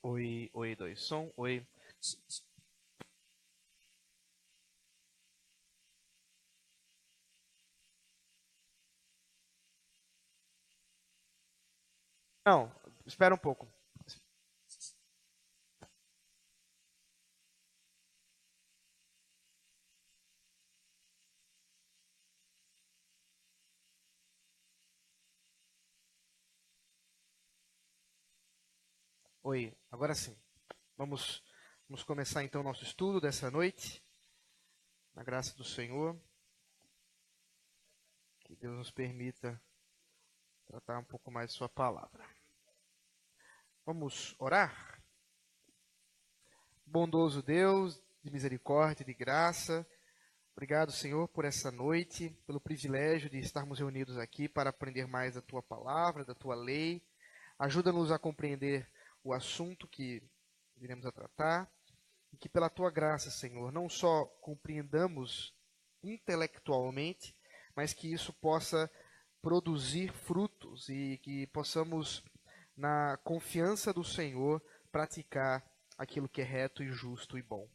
Oi, oi, dois, som, oi. Não, espera um pouco. Oi, agora sim. Vamos começar então o nosso estudo dessa noite. Na graça do Senhor. Que Deus nos permita tratar um pouco mais de sua palavra. Vamos orar? Bondoso Deus, de misericórdia e de graça, obrigado, Senhor, por essa noite, pelo privilégio de estarmos reunidos aqui para aprender mais da Tua palavra, da Tua lei. Ajuda-nos a compreender o assunto que iremos a tratar e que pela Tua graça, Senhor, não só compreendamos intelectualmente, mas que isso possa produzir frutos e que possamos, na confiança do Senhor, praticar aquilo que é reto e justo e bom.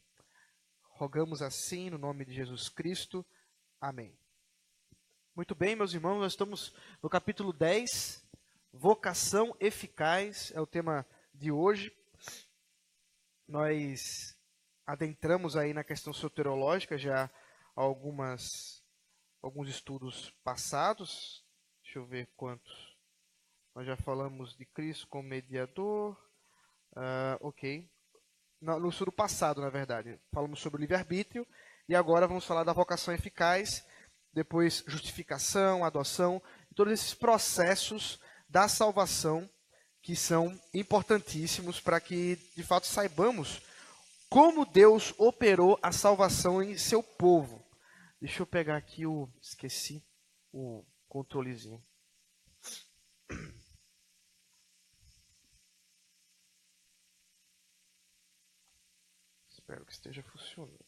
Rogamos assim no nome de Jesus Cristo. Amém. Muito bem, meus irmãos, nós estamos no capítulo 10, vocação eficaz, é o tema de hoje. Nós adentramos aí na questão soteriológica já alguns estudos passados. Deixa eu ver quantos. Nós já falamos de Cristo como mediador. Ok. No estudo passado, na verdade, falamos sobre o livre-arbítrio e agora vamos falar da vocação eficaz, depois justificação, adoção, todos esses processos da salvação que são importantíssimos para que, de fato, saibamos como Deus operou a salvação em seu povo. Deixa eu pegar aqui esqueci o controlezinho. Espero que esteja funcionando.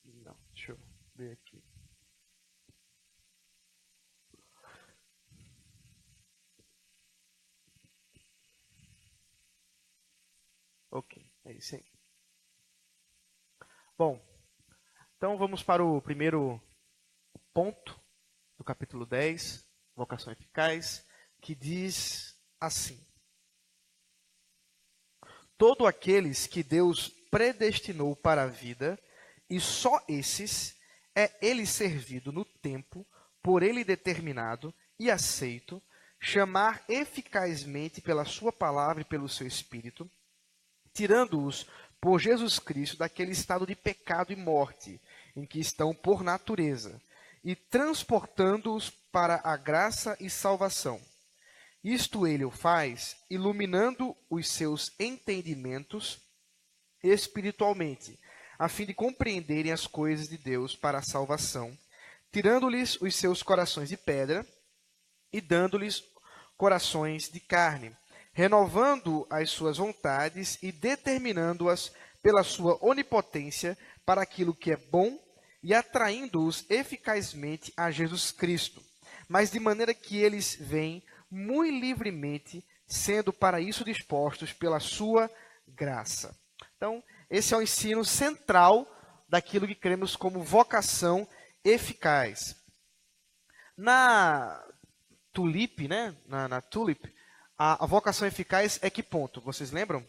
Não, deixa eu ver aqui. Ok, é isso aí. Bom, então vamos para o primeiro ponto do capítulo 10, vocação eficaz, que diz assim: Todos aqueles que Deus predestinou para a vida, e só esses, é ele servido no tempo, por ele determinado e aceito, chamar eficazmente pela sua palavra e pelo seu Espírito, tirando-os por Jesus Cristo daquele estado de pecado e morte, em que estão por natureza, e transportando-os para a graça e salvação. Isto ele o faz, iluminando os seus entendimentos espiritualmente, a fim de compreenderem as coisas de Deus para a salvação, tirando-lhes os seus corações de pedra e dando-lhes corações de carne, renovando as suas vontades e determinando-as pela sua onipotência para aquilo que é bom e atraindo-os eficazmente a Jesus Cristo, mas de maneira que eles veem muito livremente, sendo para isso dispostos pela sua graça. Então, esse é o ensino central daquilo que cremos como vocação eficaz. Na Tulip, né? Na Tulip, a vocação eficaz é que ponto? Vocês lembram?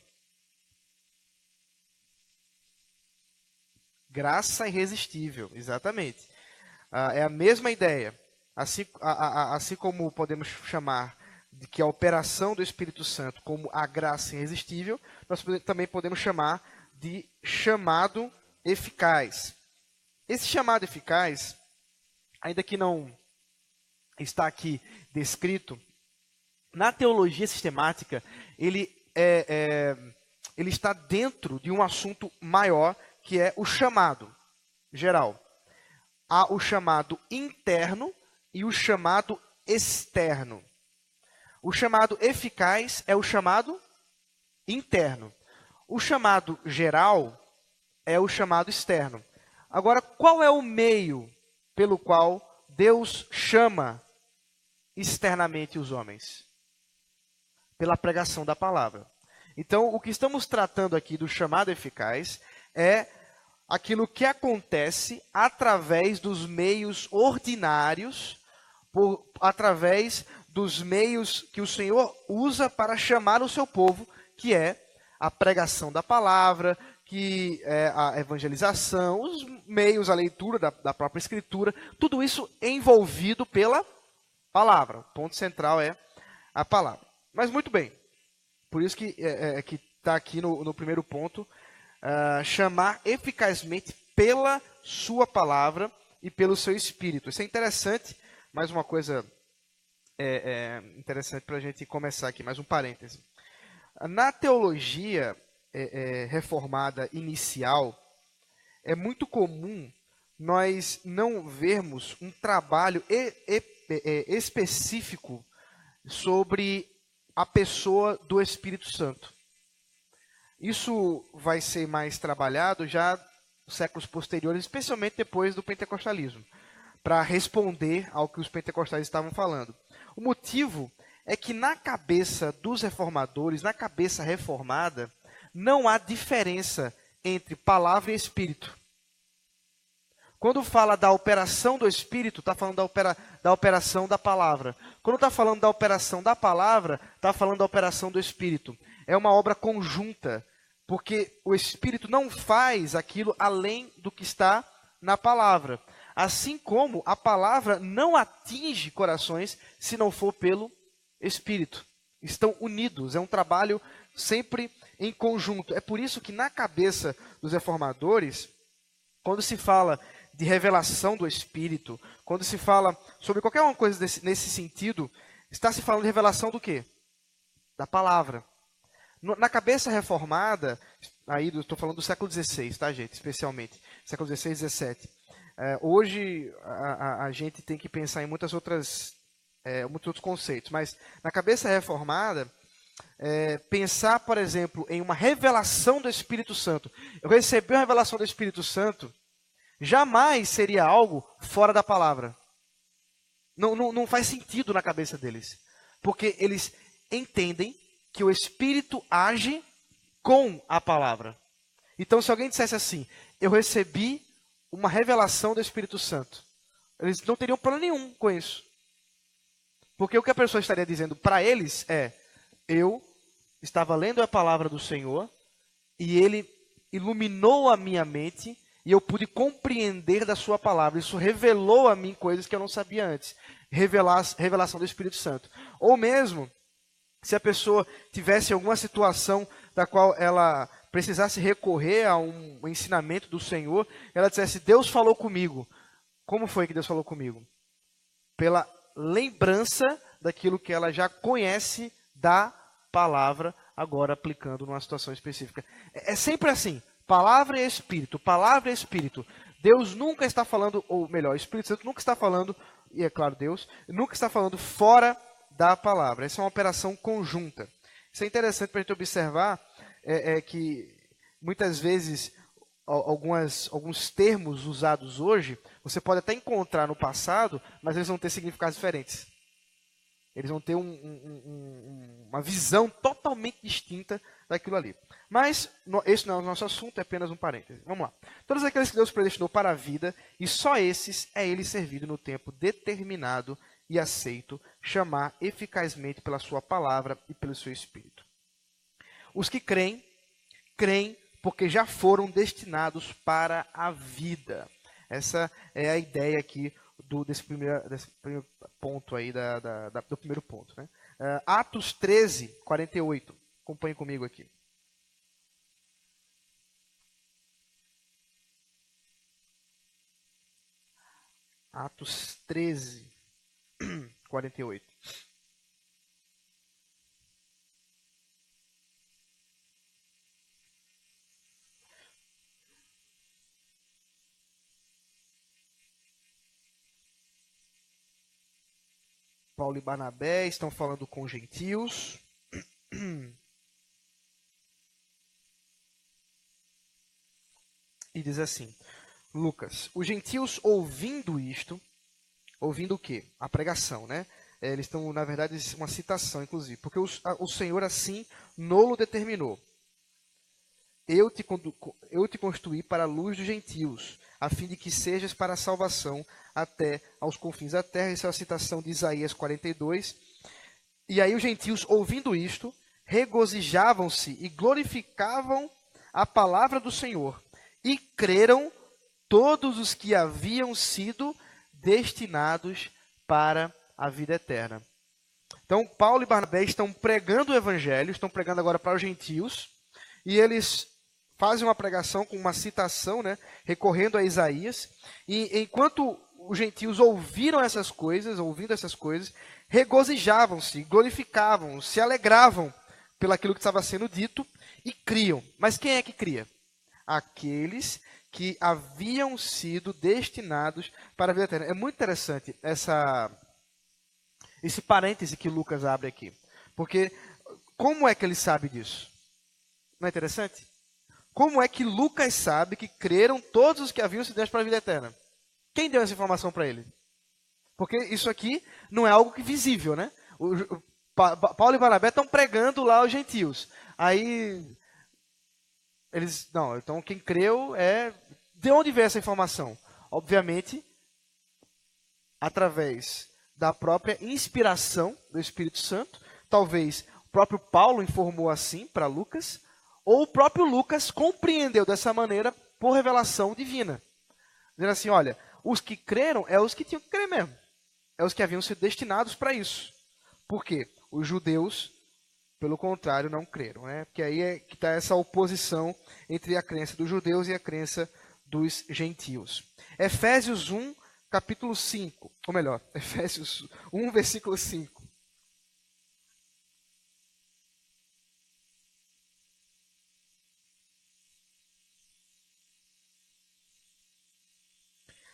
Graça irresistível, exatamente. É a mesma ideia. Assim como podemos chamar de que a operação do Espírito Santo como a graça irresistível, nós também podemos chamar de chamado eficaz. Esse chamado eficaz, ainda que não está aqui descrito, na teologia sistemática, ele está dentro de um assunto maior, que é o chamado geral. Há o chamado interno e o chamado externo. O chamado eficaz é o chamado interno. O chamado geral é o chamado externo. Agora, qual é o meio pelo qual Deus chama externamente os homens? pela pregação da palavra. Então, o que estamos tratando aqui do chamado eficaz é aquilo que acontece através dos meios ordinários, através dos meios que o Senhor usa para chamar o seu povo, que é a pregação da palavra, que é a evangelização, os meios, a leitura da própria Escritura, tudo isso envolvido pela palavra. O ponto central é a palavra. Mas muito bem, por isso que está aqui no primeiro ponto, chamar eficazmente pela sua palavra e pelo seu Espírito. Isso é interessante, mais uma coisa interessante para a gente começar aqui, mais um parêntese. Na teologia reformada inicial, é muito comum nós não vermos um trabalho específico sobre a pessoa do Espírito Santo. Isso vai ser mais trabalhado já nos séculos posteriores, especialmente depois do pentecostalismo, para responder ao que os pentecostais estavam falando. O motivo é que na cabeça dos reformadores, na cabeça reformada, não há diferença entre palavra e Espírito. Quando fala da operação do Espírito, está falando da operação da palavra. Quando está falando da operação da palavra, está falando da operação do Espírito. É uma obra conjunta, porque o Espírito não faz aquilo além do que está na palavra. Assim como a palavra não atinge corações se não for pelo Espírito. Estão unidos, é um trabalho sempre em conjunto. É por isso que na cabeça dos reformadores, quando se fala de revelação do Espírito, quando se fala sobre qualquer uma coisa nesse sentido, está se falando de revelação do quê? Da palavra. Na cabeça reformada, aí estou falando do século XVI, tá, gente? Especialmente, século XVI e XVII. Hoje a gente tem que pensar em muitos outros conceitos, mas na cabeça reformada, pensar, por exemplo, em uma revelação do Espírito Santo. Eu recebi uma revelação do Espírito Santo, jamais seria algo fora da palavra. Não faz sentido na cabeça deles, porque eles entendem que o Espírito age com a palavra. Então, se alguém dissesse assim, eu recebi uma revelação do Espírito Santo, eles não teriam problema nenhum com isso. Porque o que a pessoa estaria dizendo para eles é, eu estava lendo a palavra do Senhor e ele iluminou a minha mente e eu pude compreender da sua palavra. Isso revelou a mim coisas que eu não sabia antes. Revelação do Espírito Santo. Ou mesmo, se a pessoa tivesse alguma situação da qual ela precisasse recorrer a um ensinamento do Senhor, ela dissesse, Deus falou comigo. Como foi que Deus falou comigo? Pela lembrança daquilo que ela já conhece da palavra, agora aplicando numa situação específica. É sempre assim, palavra e Espírito, palavra e Espírito. Deus nunca está falando, ou melhor, o Espírito Santo nunca está falando, e é claro Deus, nunca está falando fora da palavra. Essa é uma operação conjunta. Isso é interessante para a gente observar, que muitas vezes alguns termos usados hoje, você pode até encontrar no passado, mas eles vão ter significados diferentes. Eles vão ter uma visão totalmente distinta daquilo ali. Mas esse não é o nosso assunto, é apenas um parêntese. Vamos lá. Todos aqueles que Deus predestinou para a vida, e só esses é ele servido no tempo determinado e aceito, chamar eficazmente pela sua palavra e pelo seu Espírito. Os que creem, creem porque já foram destinados para a vida. Essa é a ideia aqui desse primeiro ponto aí, do primeiro ponto. Né? Atos 13, 48. Acompanhe comigo aqui. Atos 13, 48. Paulo e Barnabé estão falando com gentios. E diz assim, Lucas, os gentios ouvindo isto, ouvindo o quê? A pregação, né? Eles estão, na verdade, uma citação, inclusive. Porque o Senhor assim nolo determinou. Eu te constituí para a luz dos gentios, a fim de que sejas para a salvação até aos confins da terra. Essa é a citação de Isaías 42. E aí os gentios, ouvindo isto, regozijavam-se e glorificavam a palavra do Senhor. E creram todos os que haviam sido destinados para a vida eterna. Então, Paulo e Barnabé estão pregando o evangelho, estão pregando agora para os gentios, e eles fazem uma pregação com uma citação, né, recorrendo a Isaías, e enquanto os gentios ouvindo essas coisas, regozijavam-se, glorificavam, se alegravam pelaquilo que estava sendo dito e criam. Mas quem é que cria? Aqueles que haviam sido destinados para a vida eterna. É muito interessante esse parêntese que Lucas abre aqui. Porque como é que ele sabe disso? Não é interessante? Como é que Lucas sabe que creram todos os que haviam sido destinados para a vida eterna? Quem deu essa informação para ele? Porque isso aqui não é algo que visível, né? Paulo e Barnabé estão pregando lá aos gentios. Aí eles, não, então quem creu é... De onde veio essa informação? Obviamente, através da própria inspiração do Espírito Santo. Talvez o próprio Paulo informou assim para Lucas, ou o próprio Lucas compreendeu dessa maneira por revelação divina. Dizendo assim, olha, os que creram é os que tinham que crer mesmo. É os que haviam sido destinados para isso. Por quê? Os judeus, pelo contrário, não creram. Né? Porque aí é que está essa oposição entre a crença dos judeus e a crença dos gentios. Efésios 1, capítulo 5. Ou melhor, Efésios 1, versículo 5.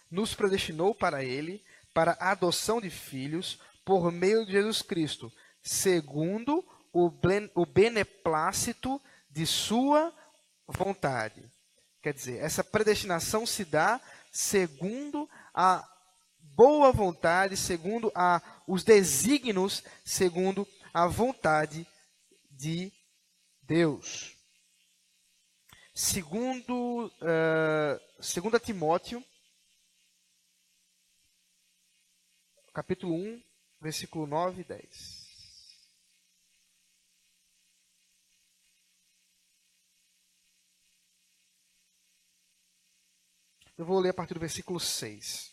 Nos predestinou para ele, para a adoção de filhos, por meio de Jesus Cristo, segundo o beneplácito de sua vontade. Quer dizer, essa predestinação se dá segundo a boa vontade, segundo os desígnios, segundo a vontade de Deus. Segundo Timóteo, capítulo 1, versículo 9 e 10. Eu vou ler a partir do versículo 6.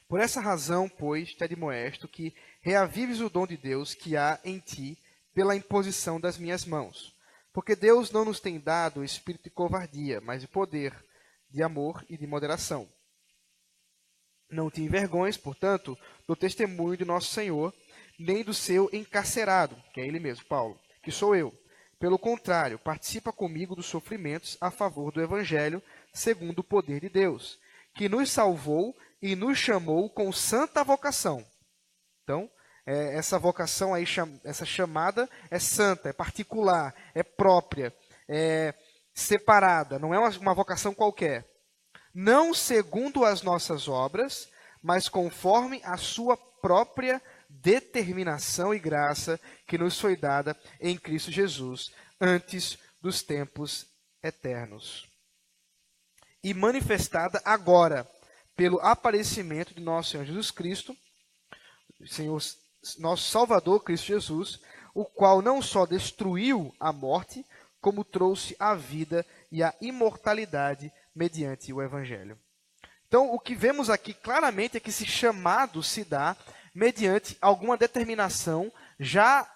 Por essa razão, pois, te admoesto que reavives o dom de Deus que há em ti pela imposição das minhas mãos. Porque Deus não nos tem dado o espírito de covardia, mas de poder, de amor e de moderação. Não te envergonhes, portanto, do testemunho de nosso Senhor, nem do seu encarcerado, que é ele mesmo, Paulo, que sou eu. Pelo contrário, participa comigo dos sofrimentos a favor do Evangelho, segundo o poder de Deus, que nos salvou e nos chamou com santa vocação. Então, essa vocação aí, essa chamada é santa, é particular, é própria, é separada, não é uma vocação qualquer. Não segundo as nossas obras, mas conforme a sua própria determinação e graça que nos foi dada em Cristo Jesus, antes dos tempos eternos. E manifestada agora, pelo aparecimento de nosso Senhor Jesus Cristo, Senhor, nosso Salvador Cristo Jesus, o qual não só destruiu a morte, como trouxe a vida e a imortalidade mediante o Evangelho. Então, o que vemos aqui claramente é que esse chamado se dá mediante alguma determinação já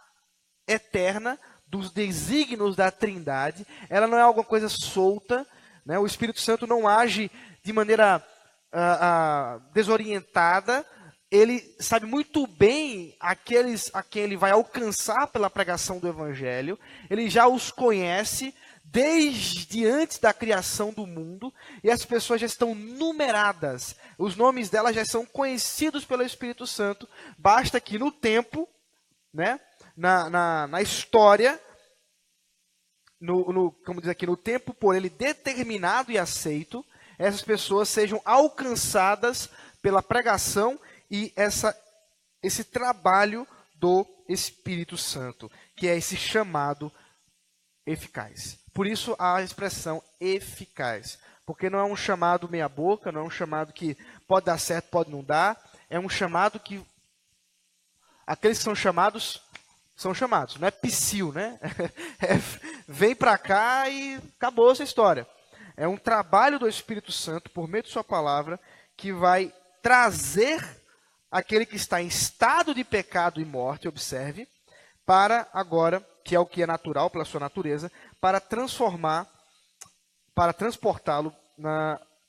eterna dos desígnios da Trindade. Ela não é alguma coisa solta, né? O Espírito Santo não age de maneira desorientada. Ele sabe muito bem aqueles a quem ele vai alcançar pela pregação do Evangelho. Ele já os conhece desde antes da criação do mundo, e as pessoas já estão numeradas. Os nomes delas já são conhecidos pelo Espírito Santo. Basta que no tempo, né, na história, como diz aqui, no tempo por ele determinado e aceito, essas pessoas sejam alcançadas pela pregação e essa esse trabalho do Espírito Santo, que é esse chamado eficaz. Por isso a expressão eficaz, porque não é um chamado meia boca, não é um chamado que pode dar certo, pode não dar, é um chamado que aqueles que são chamados, não é psiu, né? Vem para cá e acabou essa história. É um trabalho do Espírito Santo, por meio de sua palavra, que vai trazer aquele que está em estado de pecado e morte, observe, para agora, que é o que é natural pela sua natureza, para transportá-lo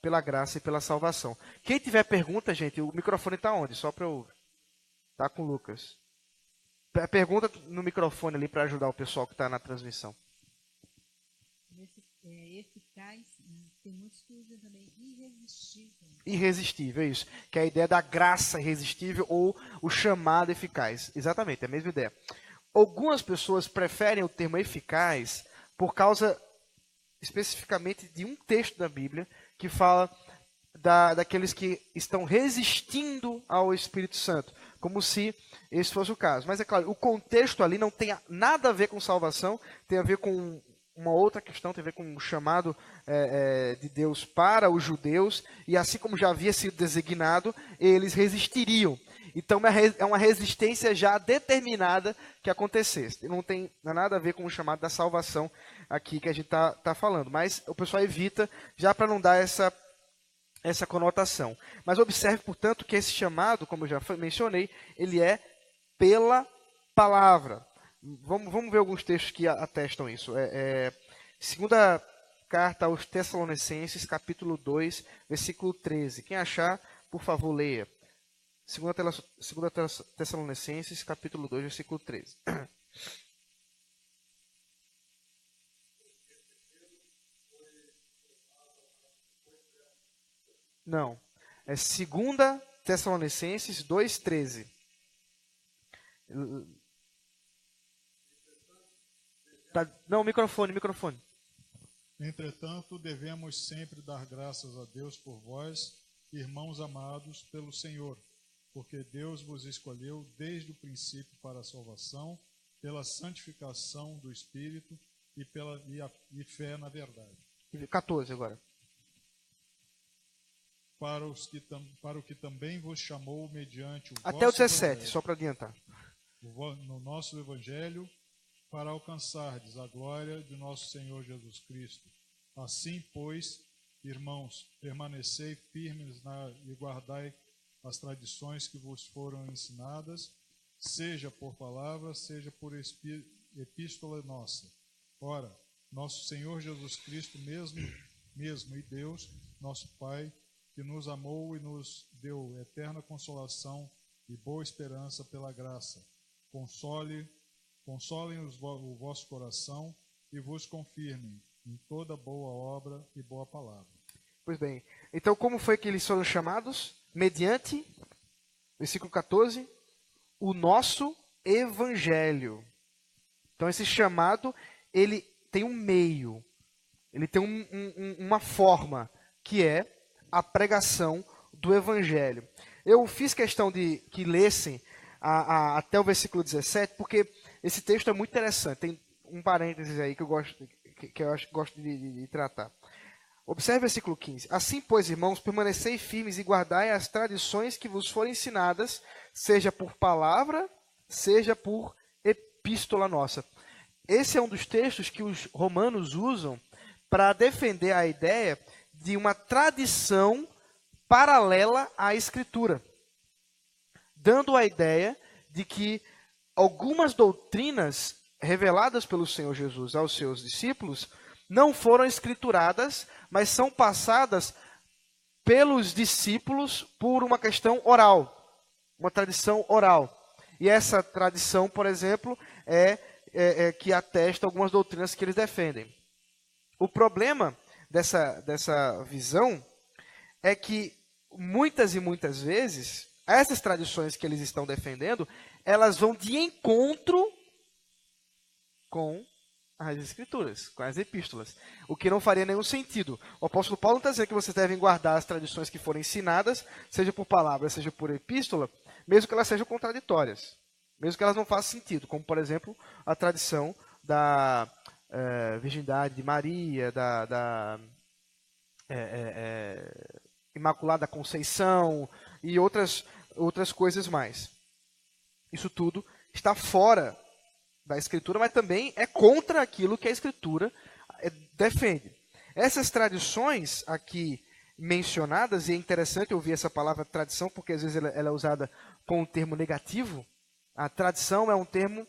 pela graça e pela salvação. Quem tiver pergunta, gente, o microfone está onde? Só para eu... Está com o Lucas. Pergunta no microfone ali para ajudar o pessoal que está na transmissão. Eficaz, tem muitos que usam também irresistível. Irresistível, é isso. Que é a ideia da graça irresistível ou o chamado eficaz. Exatamente, é a mesma ideia. Algumas pessoas preferem o termo eficaz por causa especificamente de um texto da Bíblia que fala daqueles que estão resistindo ao Espírito Santo, como se esse fosse o caso. Mas é claro, o contexto ali não tem nada a ver com salvação, tem a ver com uma outra questão, tem a ver com o chamado de Deus para os judeus, e assim como já havia sido designado, eles resistiriam. Então é uma resistência já determinada que acontecesse. Não tem nada a ver com o chamado da salvação aqui que a gente está falando. Mas o pessoal evita já para não dar essa conotação. Mas observe, portanto, que esse chamado, como eu já mencionei, ele é pela palavra. Vamos ver alguns textos que atestam isso. Segunda carta aos Tessalonicenses, capítulo 2, versículo 13. Quem achar, por favor, leia. Segunda Tessalonicenses, capítulo 2, versículo 13. Não. É 2 Tessalonicenses 2, 13. Não, microfone. Entretanto, devemos sempre dar graças a Deus por vós, irmãos amados pelo Senhor, porque Deus vos escolheu desde o princípio para a salvação, pela santificação do Espírito e fé na verdade. 14 agora. Para o que também vos chamou mediante o até o 17, evangelho, só para adiantar. no nosso Evangelho, para alcançardes a glória de nosso Senhor Jesus Cristo. Assim, pois, irmãos, permanecei firmes e guardai as tradições que vos foram ensinadas, seja por palavra, seja por epístola nossa. Ora, nosso Senhor Jesus Cristo mesmo e Deus, nosso Pai, que nos amou e nos deu eterna consolação e boa esperança pela graça, consolem o vosso coração e vos confirmem em toda boa obra e boa palavra. Pois bem, então como foi que eles foram chamados? Mediante, versículo 14, o nosso evangelho. Então esse chamado, ele tem um meio, ele tem uma forma, que é a pregação do evangelho. Eu fiz questão de que lessem até o versículo 17, porque esse texto é muito interessante. Tem um parênteses aí que eu gosto de tratar. Observe o versículo 15. Assim, pois, irmãos, permanecei firmes e guardai as tradições que vos foram ensinadas, seja por palavra, seja por epístola nossa. Esse é um dos textos que os romanos usam para defender a ideia de uma tradição paralela à Escritura, dando a ideia de que algumas doutrinas reveladas pelo Senhor Jesus aos seus discípulos não foram escrituradas, mas são passadas pelos discípulos por uma questão oral, uma tradição oral. E essa tradição, por exemplo, é que atesta algumas doutrinas que eles defendem. O problema dessa visão é que muitas e muitas vezes essas tradições que eles estão defendendo, elas vão de encontro com as Escrituras, com as epístolas, o que não faria nenhum sentido. O apóstolo Paulo está dizendo que vocês devem guardar as tradições que forem ensinadas, seja por palavra, seja por epístola, mesmo que elas sejam contraditórias, mesmo que elas não façam sentido, como, por exemplo, a tradição da virgindade de Maria, da Imaculada Conceição e outras coisas mais. Isso tudo está fora da Escritura, mas também é contra aquilo que a Escritura defende. Essas tradições aqui mencionadas, e é interessante ouvir essa palavra tradição, porque às vezes ela é usada com um termo negativo. A tradição é um termo,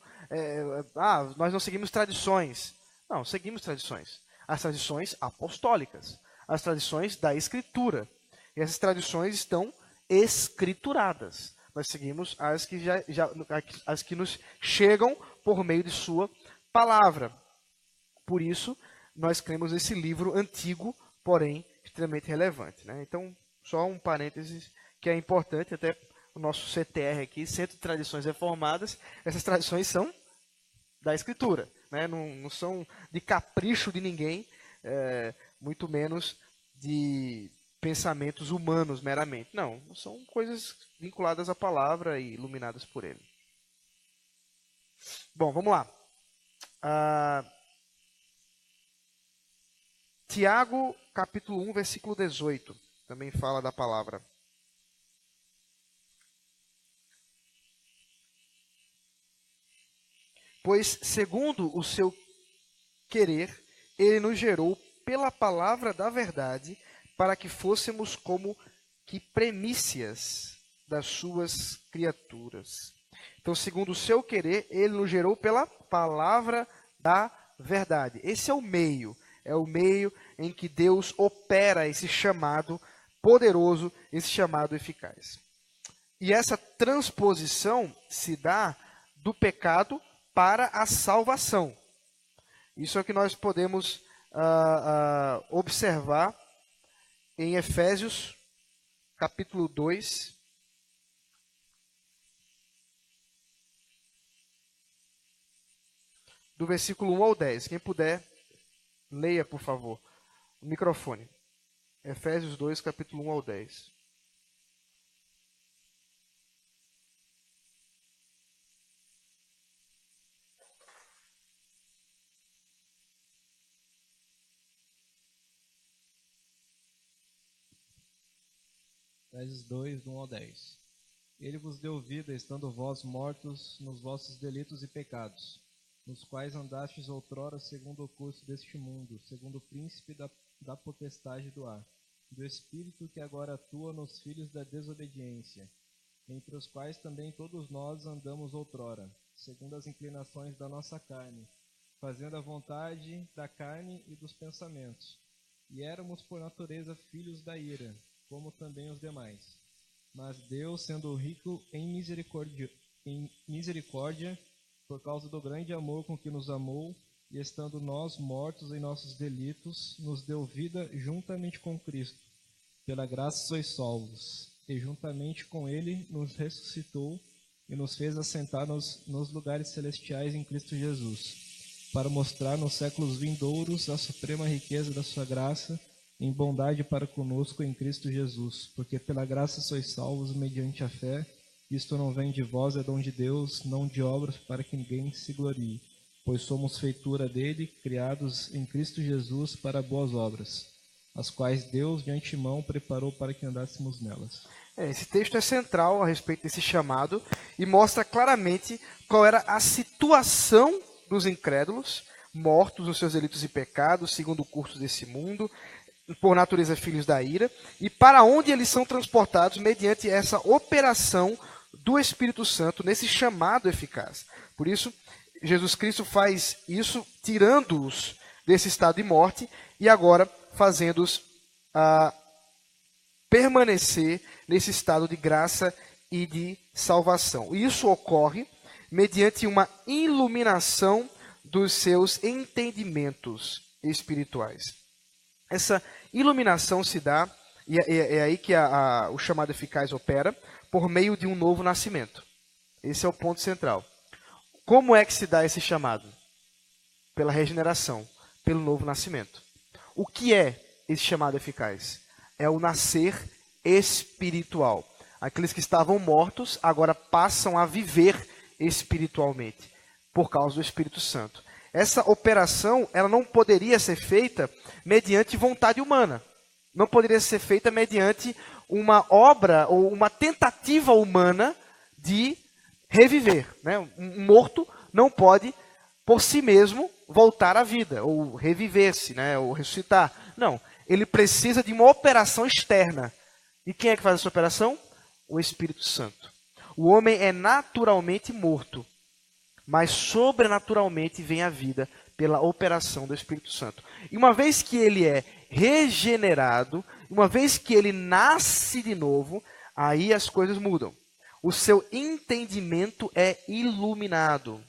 nós não seguimos tradições. Não, seguimos tradições. As tradições apostólicas, as tradições da Escritura. E essas tradições estão escrituradas. Nós seguimos as que nos chegam por meio de sua palavra. Por isso, nós cremos nesse livro antigo, porém extremamente relevante, né? Então, só um parênteses que é importante, até o nosso CTR aqui, Centro de Tradições Reformadas, essas tradições são da Escritura, né? Não são de capricho de ninguém, muito menos de pensamentos humanos meramente. Não, são coisas vinculadas à palavra e iluminadas por ele. Bom, vamos lá. Tiago, capítulo 1, versículo 18, também fala da palavra. Pois, segundo o seu querer, ele nos gerou pela palavra da verdade, para que fôssemos como que primícias das suas criaturas. Então, segundo o seu querer, ele nos gerou pela palavra da verdade. Esse é o meio em que Deus opera esse chamado poderoso, esse chamado eficaz. E essa transposição se dá do pecado para a salvação. Isso é o que nós podemos observar em Efésios, capítulo 2, do versículo 1 ao 10. Quem puder, leia, por favor, o microfone. Efésios 2, capítulo 1 ao 10. Efésios 2, do 1 ao 10. Ele vos deu vida, estando vós mortos nos vossos delitos e pecados, nos quais andastes outrora segundo o curso deste mundo, segundo o príncipe da potestade do ar, do espírito que agora atua nos filhos da desobediência, entre os quais também todos nós andamos outrora, segundo as inclinações da nossa carne, fazendo a vontade da carne e dos pensamentos. E éramos por natureza filhos da ira, como também os demais. Mas Deus, sendo rico em misericórdia, por causa do grande amor com que nos amou, e estando nós mortos em nossos delitos, nos deu vida juntamente com Cristo. Pela graça sois salvos, e juntamente com Ele nos ressuscitou e nos fez assentar nos lugares celestiais em Cristo Jesus, para mostrar nos séculos vindouros a suprema riqueza da sua graça, em bondade para conosco em Cristo Jesus, porque pela graça sois salvos mediante a fé. Isto não vem de vós, é dom de Deus, não de obras, para que ninguém se glorie. Pois somos feitura dele, criados em Cristo Jesus para boas obras, as quais Deus de antemão preparou para que andássemos nelas. Esse texto é central a respeito desse chamado e mostra claramente qual era a situação dos incrédulos, mortos nos seus delitos e pecados, segundo o curso desse mundo, por natureza filhos da ira, e para onde eles são transportados mediante essa operação do Espírito Santo nesse chamado eficaz. Por isso, Jesus Cristo faz isso tirando-os desse estado de morte e agora fazendo-os permanecer nesse estado de graça e de salvação. E isso ocorre mediante uma iluminação dos seus entendimentos espirituais. Essa iluminação se dá, e é aí que o chamado eficaz opera, por meio de um novo nascimento. Esse é o ponto central. Como é que se dá esse chamado? Pela regeneração, pelo novo nascimento. O que é esse chamado eficaz? É o nascer espiritual. Aqueles que estavam mortos agora passam a viver espiritualmente, por causa do Espírito Santo. Essa operação, ela não poderia ser feita mediante vontade humana. Não poderia ser feita mediante uma obra ou uma tentativa humana de reviver, né? Um morto não pode, por si mesmo, voltar à vida, ou reviver-se, né? Ou ressuscitar. Não, ele precisa de uma operação externa. E quem é que faz essa operação? O Espírito Santo. O homem é naturalmente morto, mas sobrenaturalmente vem à vida pela operação do Espírito Santo. E uma vez que ele é regenerado, uma vez que ele nasce de novo, aí as coisas mudam. O seu entendimento é iluminado.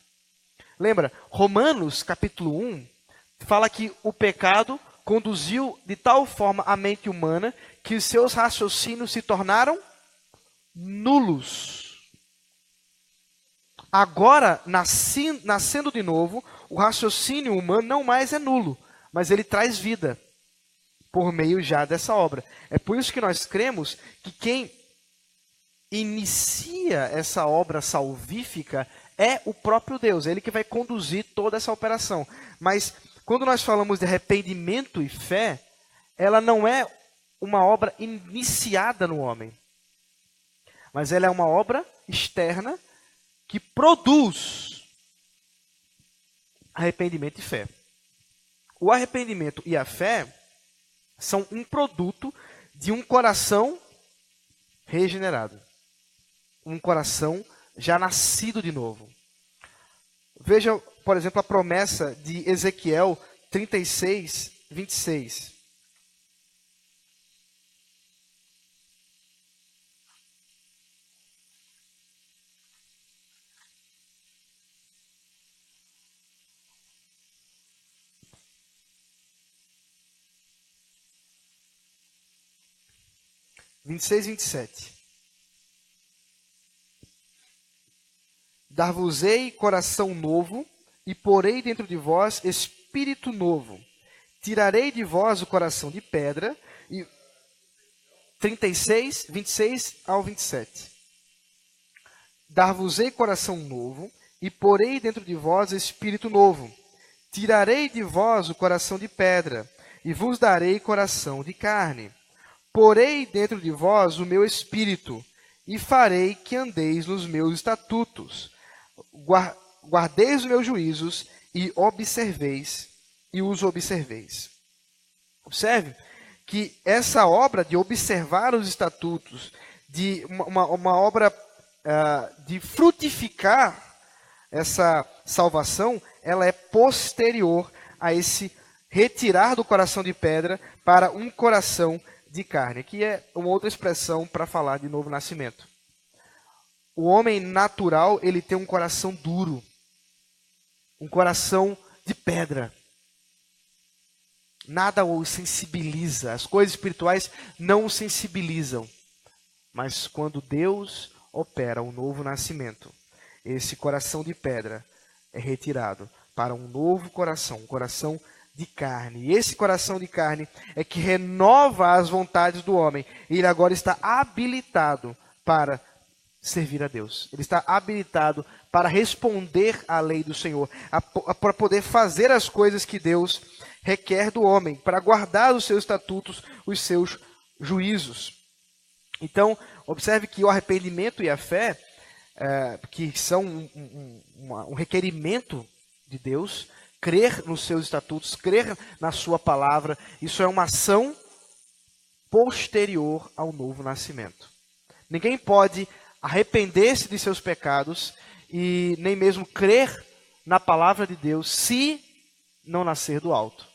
Lembra, Romanos capítulo 1 fala que o pecado conduziu de tal forma a mente humana que os seus raciocínios se tornaram nulos. Agora, nascendo de novo, o raciocínio humano não mais é nulo, mas ele traz vida por meio já dessa obra. É por isso que nós cremos que quem inicia essa obra salvífica é o próprio Deus, é ele que vai conduzir toda essa operação. Mas quando nós falamos de arrependimento e fé, ela não é uma obra iniciada no homem, mas ela é uma obra externa que produz arrependimento e fé. O arrependimento e a fé são um produto de um coração regenerado. Um coração já nascido de novo. Veja, por exemplo, a promessa de Ezequiel 36, 26. Vinte e seis, 27. Dar-vos-ei coração novo, e porei dentro de vós espírito novo. Tirarei de vós o coração de pedra. E 36, 26 ao 27. Dar-vos-ei coração novo, e porei dentro de vós espírito novo. Tirarei de vós o coração de pedra, e vos darei coração de carne. Porei dentro de vós o meu espírito, e farei que andeis nos meus estatutos. Guardeis os meus juízos e os observeis. Observe que essa obra de observar os estatutos, de uma obra de frutificar essa salvação, ela é posterior a esse retirar do coração de pedra para um coração de carne, que é uma outra expressão para falar de novo nascimento. O homem natural, ele tem um coração duro, um coração de pedra. Nada o sensibiliza, as coisas espirituais não o sensibilizam. Mas quando Deus opera um novo nascimento, esse coração de pedra é retirado para um novo coração, um coração de carne. E esse coração de carne é que renova as vontades do homem. E ele agora está habilitado para servir a Deus. Ele está habilitado para responder à lei do Senhor, para poder fazer as coisas que Deus requer do homem, para guardar os seus estatutos, os seus juízos. Então, observe que o arrependimento e a fé, que são um requerimento de Deus, crer nos seus estatutos, crer na sua palavra, isso é uma ação posterior ao novo nascimento. Ninguém pode arrepender-se de seus pecados e nem mesmo crer na palavra de Deus se não nascer do alto,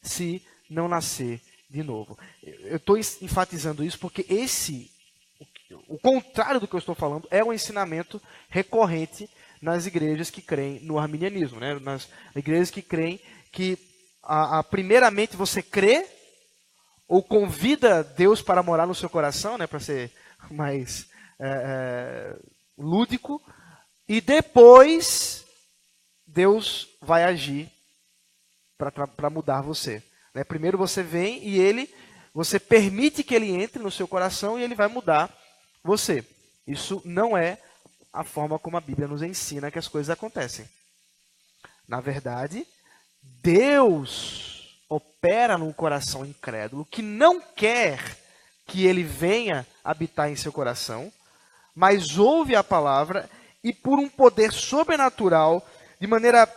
se não nascer de novo. Eu estou enfatizando isso porque o contrário do que eu estou falando é um ensinamento recorrente nas igrejas que creem no arminianismo, né? Nas igrejas que creem que primeiramente você crê ou convida Deus para morar no seu coração, né? Para ser mais lúdico, e depois Deus vai agir para mudar você. Né? Primeiro você vem e você permite que ele entre no seu coração e ele vai mudar você. Isso não é a forma como a Bíblia nos ensina que as coisas acontecem. Na verdade, Deus opera num coração incrédulo que não quer que ele venha habitar em seu coração, mas ouve a palavra e por um poder sobrenatural, de maneira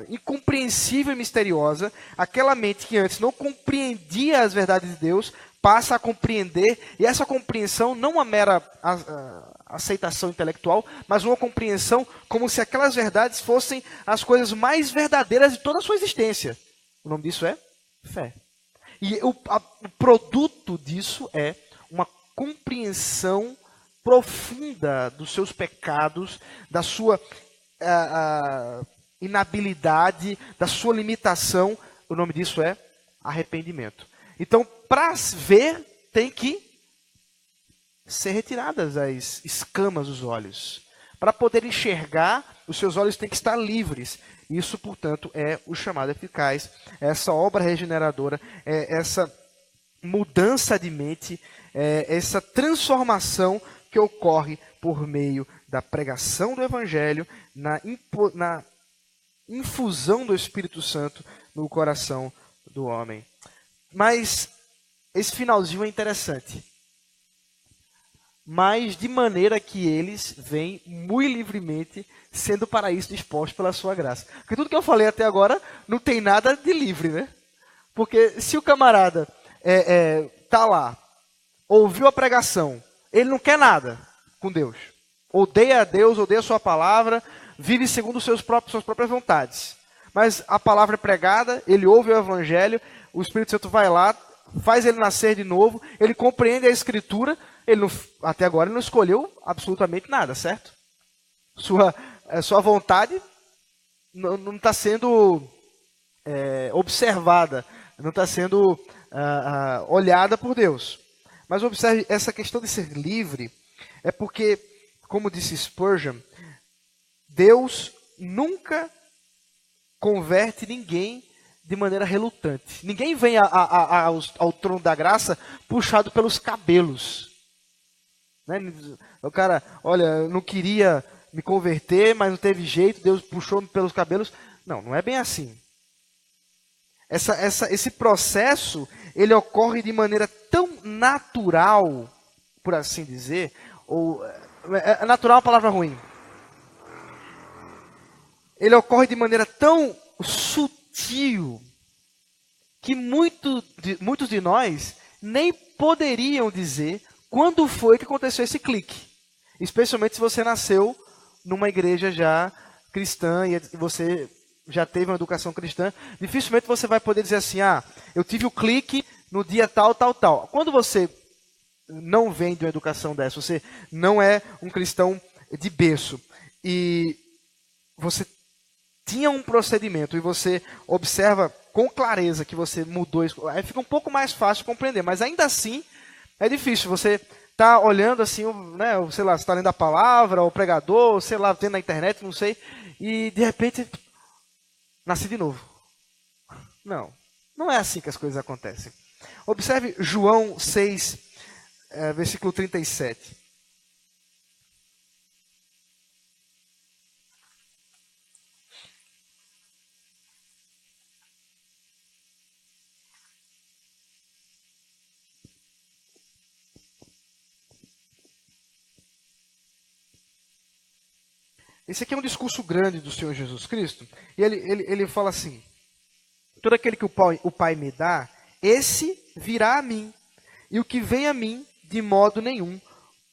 incompreensível e misteriosa, aquela mente que antes não compreendia as verdades de Deus, passa a compreender, e essa compreensão não uma mera aceitação intelectual, mas uma compreensão como se aquelas verdades fossem as coisas mais verdadeiras de toda a sua existência. O nome disso é fé. E o produto disso é uma compreensão profunda dos seus pecados, da sua inabilidade, da sua limitação. O nome disso é arrependimento. Então, para ver, tem que ser retiradas as escamas dos olhos. Para poder enxergar, os seus olhos têm que estar livres. Isso, portanto, é o chamado eficaz, essa obra regeneradora, essa mudança de mente, essa transformação que ocorre por meio da pregação do Evangelho, na infusão do Espírito Santo no coração do homem. Mas esse finalzinho é interessante. Mas de maneira que eles vêm muito livremente, sendo para isso dispostos pela sua graça. Porque tudo que eu falei até agora não tem nada de livre, né? Porque se o camarada tá lá, ouviu a pregação, ele não quer nada com Deus. Odeia a Deus, odeia a sua palavra, vive segundo suas próprias vontades. Mas a palavra é pregada, ele ouve o Evangelho, o Espírito Santo vai lá, faz ele nascer de novo, ele compreende a Escritura, até agora ele não escolheu absolutamente nada, certo? Sua vontade não está sendo observada, não está sendo olhada por Deus. Mas observe, essa questão de ser livre é porque, como disse Spurgeon, Deus nunca converte ninguém de maneira relutante. Ninguém vem ao trono da graça puxado pelos cabelos. Né? O cara, olha, eu não queria me converter, mas não teve jeito, Deus puxou pelos cabelos. Não é bem assim. Esse processo, ele ocorre de maneira tão natural, por assim dizer, ou natural é uma palavra ruim. Ele ocorre de maneira tão sutil que muitos de nós nem poderiam dizer quando foi que aconteceu esse clique. Especialmente se você nasceu numa igreja já cristã e você já teve uma educação cristã, dificilmente você vai poder dizer assim, eu tive o clique no dia tal. Quando você não vem de uma educação dessa, você não é um cristão de berço, e você tinha um procedimento, e você observa com clareza que você mudou isso, aí fica um pouco mais fácil de compreender, mas ainda assim é difícil. Você está olhando assim, né, sei lá, você está lendo a palavra, o pregador, sei lá, vendo na internet, não sei, e de repente nasci de novo. Não é assim que as coisas acontecem. Observe João 6, versículo 37. Esse aqui é um discurso grande do Senhor Jesus Cristo, e ele fala assim: todo aquele que o Pai me dá, esse virá a mim, e o que vem a mim, de modo nenhum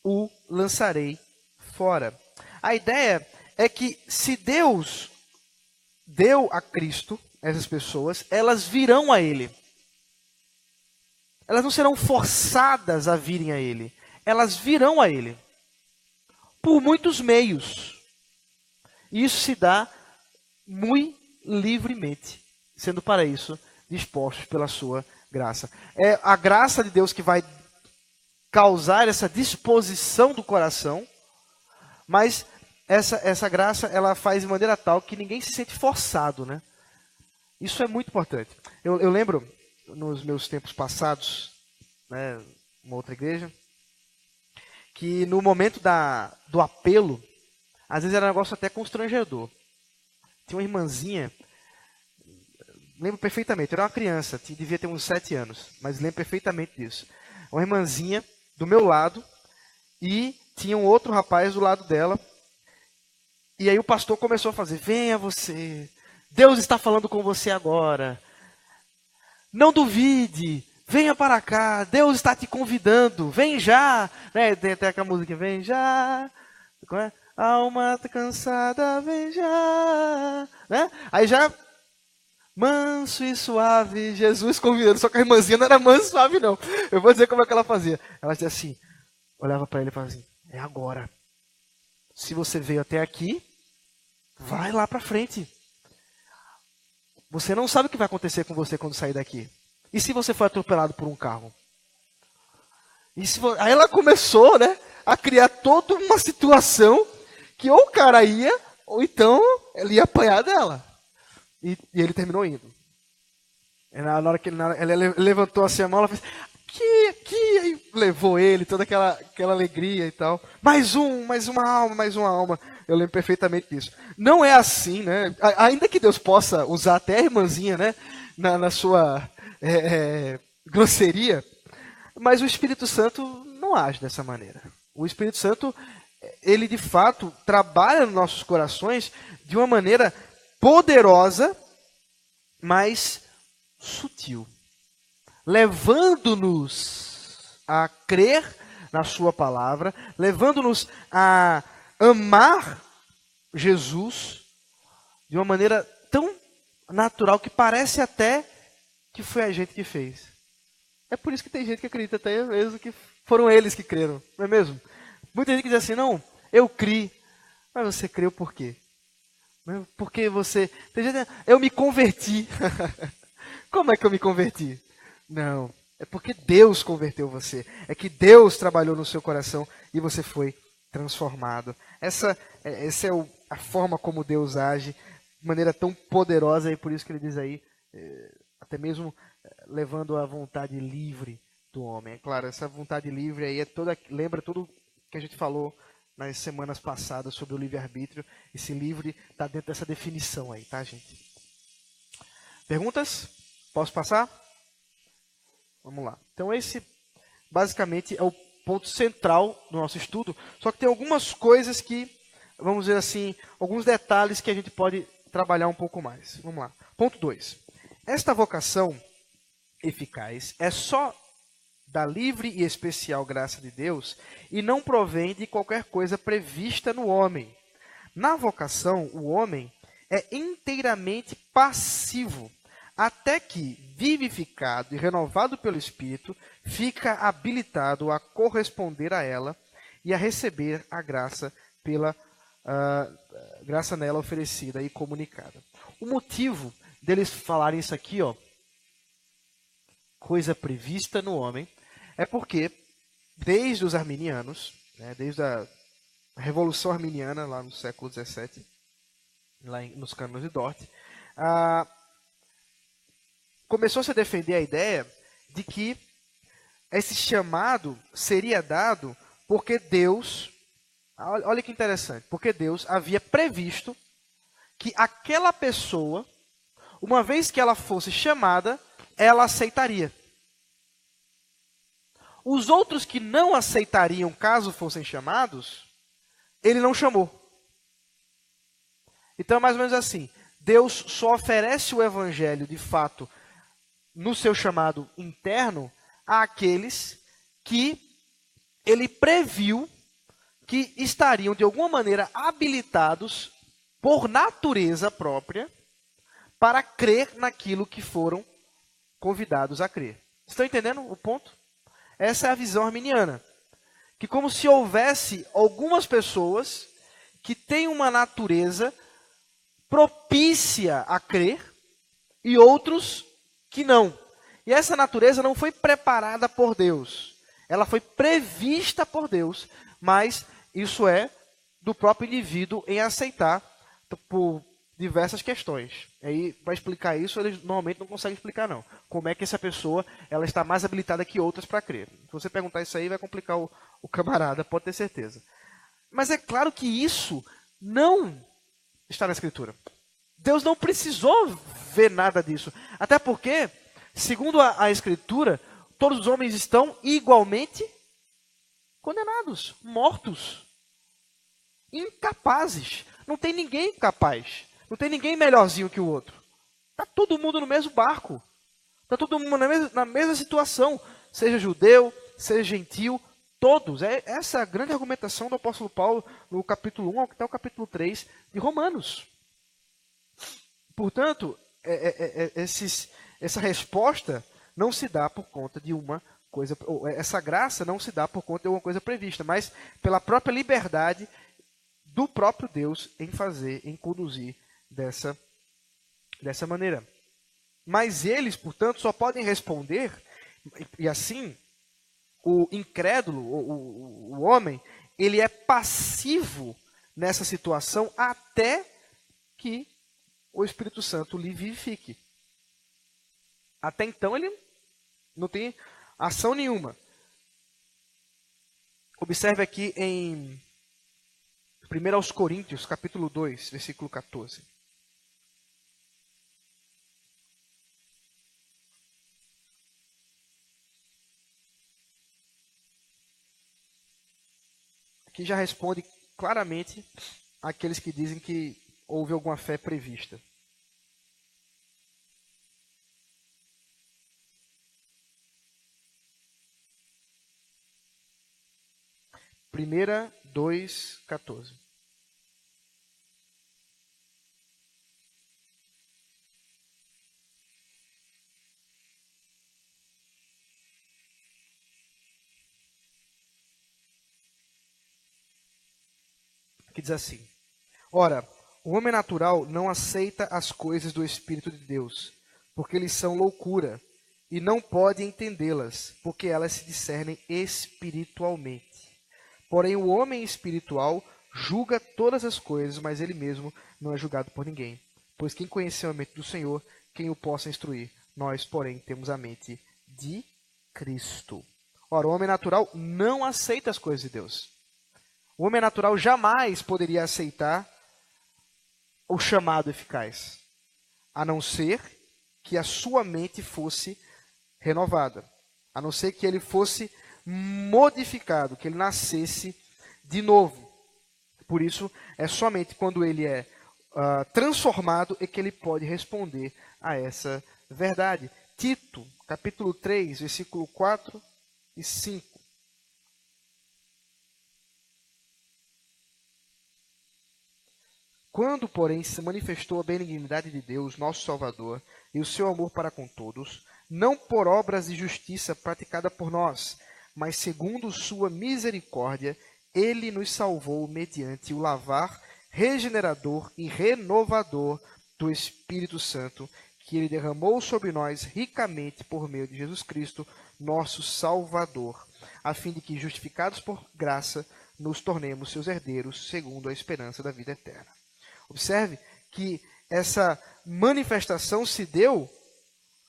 o lançarei fora. A ideia é que se Deus deu a Cristo essas pessoas, elas virão a Ele. Elas não serão forçadas a virem a Ele. Elas virão a Ele. Por muitos meios. Isso se dá muito livremente, sendo para isso dispostos pela sua graça. É a graça de Deus que vai causar essa disposição do coração, mas essa graça ela faz de maneira tal que ninguém se sente forçado, né? Isso é muito importante. Eu lembro, nos meus tempos passados, né, uma outra igreja, que no momento do apelo, às vezes era um negócio até constrangedor. Tinha uma irmãzinha, lembro perfeitamente, eu era uma criança, devia ter uns 7 anos, mas lembro perfeitamente disso. Uma irmãzinha do meu lado e tinha um outro rapaz do lado dela. E aí o pastor começou a fazer, venha você, Deus está falando com você agora. Não duvide, venha para cá, Deus está te convidando, vem já. Né? Tem até aquela música, vem já. Como é? Alma cansada, vem já. Né? Aí já, manso e suave, Jesus convidando. Só que a irmãzinha não era manso e suave, não. Eu vou dizer como é que ela fazia. Ela dizia assim, olhava para ele e falava assim, é agora. Se você veio até aqui, vai lá para frente. Você não sabe o que vai acontecer com você quando sair daqui. E se você for atropelado por um carro? Aí ela começou, né, a criar toda uma situação que ou o cara ia, ou então ele ia apanhar dela. E ele terminou indo. Na hora que ele levantou assim a mão, ela fez... Aí levou ele, toda aquela alegria e tal. Mais uma alma. Eu lembro perfeitamente disso. Não é assim, né? Ainda que Deus possa usar até a irmãzinha, né? Na sua grosseria, mas o Espírito Santo não age dessa maneira. O Espírito Santo, ele de fato trabalha nos nossos corações de uma maneira poderosa, mas sutil. Levando-nos a crer na sua palavra, levando-nos a amar Jesus de uma maneira tão natural que parece até que foi a gente que fez. É por isso que tem gente que acredita até mesmo que foram eles que creram, não é mesmo? Muita gente que diz assim, não, eu criei, mas você creu por quê? Porque você... Tem gente, eu me converti. Como é que eu me converti? Não, é porque Deus converteu você. É que Deus trabalhou no seu coração e você foi transformado. Essa é a forma como Deus age, de maneira tão poderosa, e por isso que ele diz aí, até mesmo levando a vontade livre do homem. É claro, essa vontade livre aí lembra tudo que a gente falou nas semanas passadas sobre o livre-arbítrio. Esse livre está dentro dessa definição aí, tá, gente? Perguntas? Posso passar? Vamos lá. Então esse basicamente é o ponto central do nosso estudo, só que tem algumas coisas que, vamos dizer assim, alguns detalhes que a gente pode trabalhar um pouco mais. Vamos lá. Ponto 2. Esta vocação eficaz é só da livre e especial graça de Deus e não provém de qualquer coisa prevista no homem. Na vocação, o homem é inteiramente passivo, até que, vivificado e renovado pelo Espírito, fica habilitado a corresponder a ela e a receber a graça pela graça nela oferecida e comunicada. O motivo deles falarem isso aqui, ó, coisa prevista no homem, é porque, desde os arminianos, né, desde a Revolução Arminiana, lá no século XVII, lá nos cânones de Dort, começou a se defender a ideia de que esse chamado seria dado porque Deus, olha que interessante, porque Deus havia previsto que aquela pessoa, uma vez que ela fosse chamada, ela aceitaria. Os outros que não aceitariam caso fossem chamados, ele não chamou. Então é mais ou menos assim, Deus só oferece o evangelho de fato no seu chamado interno àqueles que ele previu que estariam de alguma maneira habilitados por natureza própria para crer naquilo que foram convidados a crer. Estão entendendo o ponto? Essa é a visão arminiana. Que como se houvesse algumas pessoas que têm uma natureza propícia a crer e outros que não. E essa natureza não foi preparada por Deus. Ela foi prevista por Deus, mas isso é do próprio indivíduo em aceitar por diversas questões. Aí, para explicar isso, eles normalmente não conseguem explicar, não. Como é que essa pessoa ela está mais habilitada que outras para crer. Se você perguntar isso aí, vai complicar o camarada, pode ter certeza. Mas é claro que isso não está na Escritura. Deus não precisou ver nada disso. Até porque, segundo a Escritura, todos os homens estão igualmente condenados, mortos, incapazes. Não tem ninguém capaz. Não tem ninguém melhorzinho que o outro. Está todo mundo no mesmo barco. Está todo mundo na mesma situação. Seja judeu, seja gentil, todos. É essa a grande argumentação do apóstolo Paulo no capítulo 1 até o capítulo 3 de Romanos. Portanto, essa resposta não se dá por conta de uma coisa, essa graça não se dá por conta de uma coisa prevista, mas pela própria liberdade do próprio Deus em fazer, em conduzir dessa maneira. Mas eles, portanto, só podem responder, e assim, o incrédulo, o homem, ele é passivo nessa situação até que o Espírito Santo lhe vivifique. Até então ele não tem ação nenhuma. Observe aqui em 1 Coríntios, capítulo 2, versículo 14. Aqui já responde claramente àqueles que dizem que houve alguma fé prevista. Primeira 2:14. Que diz assim: Ora, o homem natural não aceita as coisas do Espírito de Deus, porque eles são loucura, e não pode entendê-las, porque elas se discernem espiritualmente. Porém, o homem espiritual julga todas as coisas, mas ele mesmo não é julgado por ninguém. Pois quem conheceu a mente do Senhor, quem o possa instruir? Nós, porém, temos a mente de Cristo. Ora, o homem natural não aceita as coisas de Deus. O homem natural jamais poderia aceitar o chamado eficaz, a não ser que a sua mente fosse renovada, a não ser que ele fosse modificado, que ele nascesse de novo. Por isso, é somente quando ele é transformado é que ele pode responder a essa verdade. Tito, capítulo 3, versículo 4 e 5. Quando, porém, se manifestou a benignidade de Deus, nosso Salvador, e o seu amor para com todos, não por obras de justiça praticada por nós, mas segundo sua misericórdia, ele nos salvou mediante o lavar regenerador e renovador do Espírito Santo, que ele derramou sobre nós ricamente por meio de Jesus Cristo, nosso Salvador, a fim de que, justificados por graça, nos tornemos seus herdeiros, segundo a esperança da vida eterna. Observe que essa manifestação se deu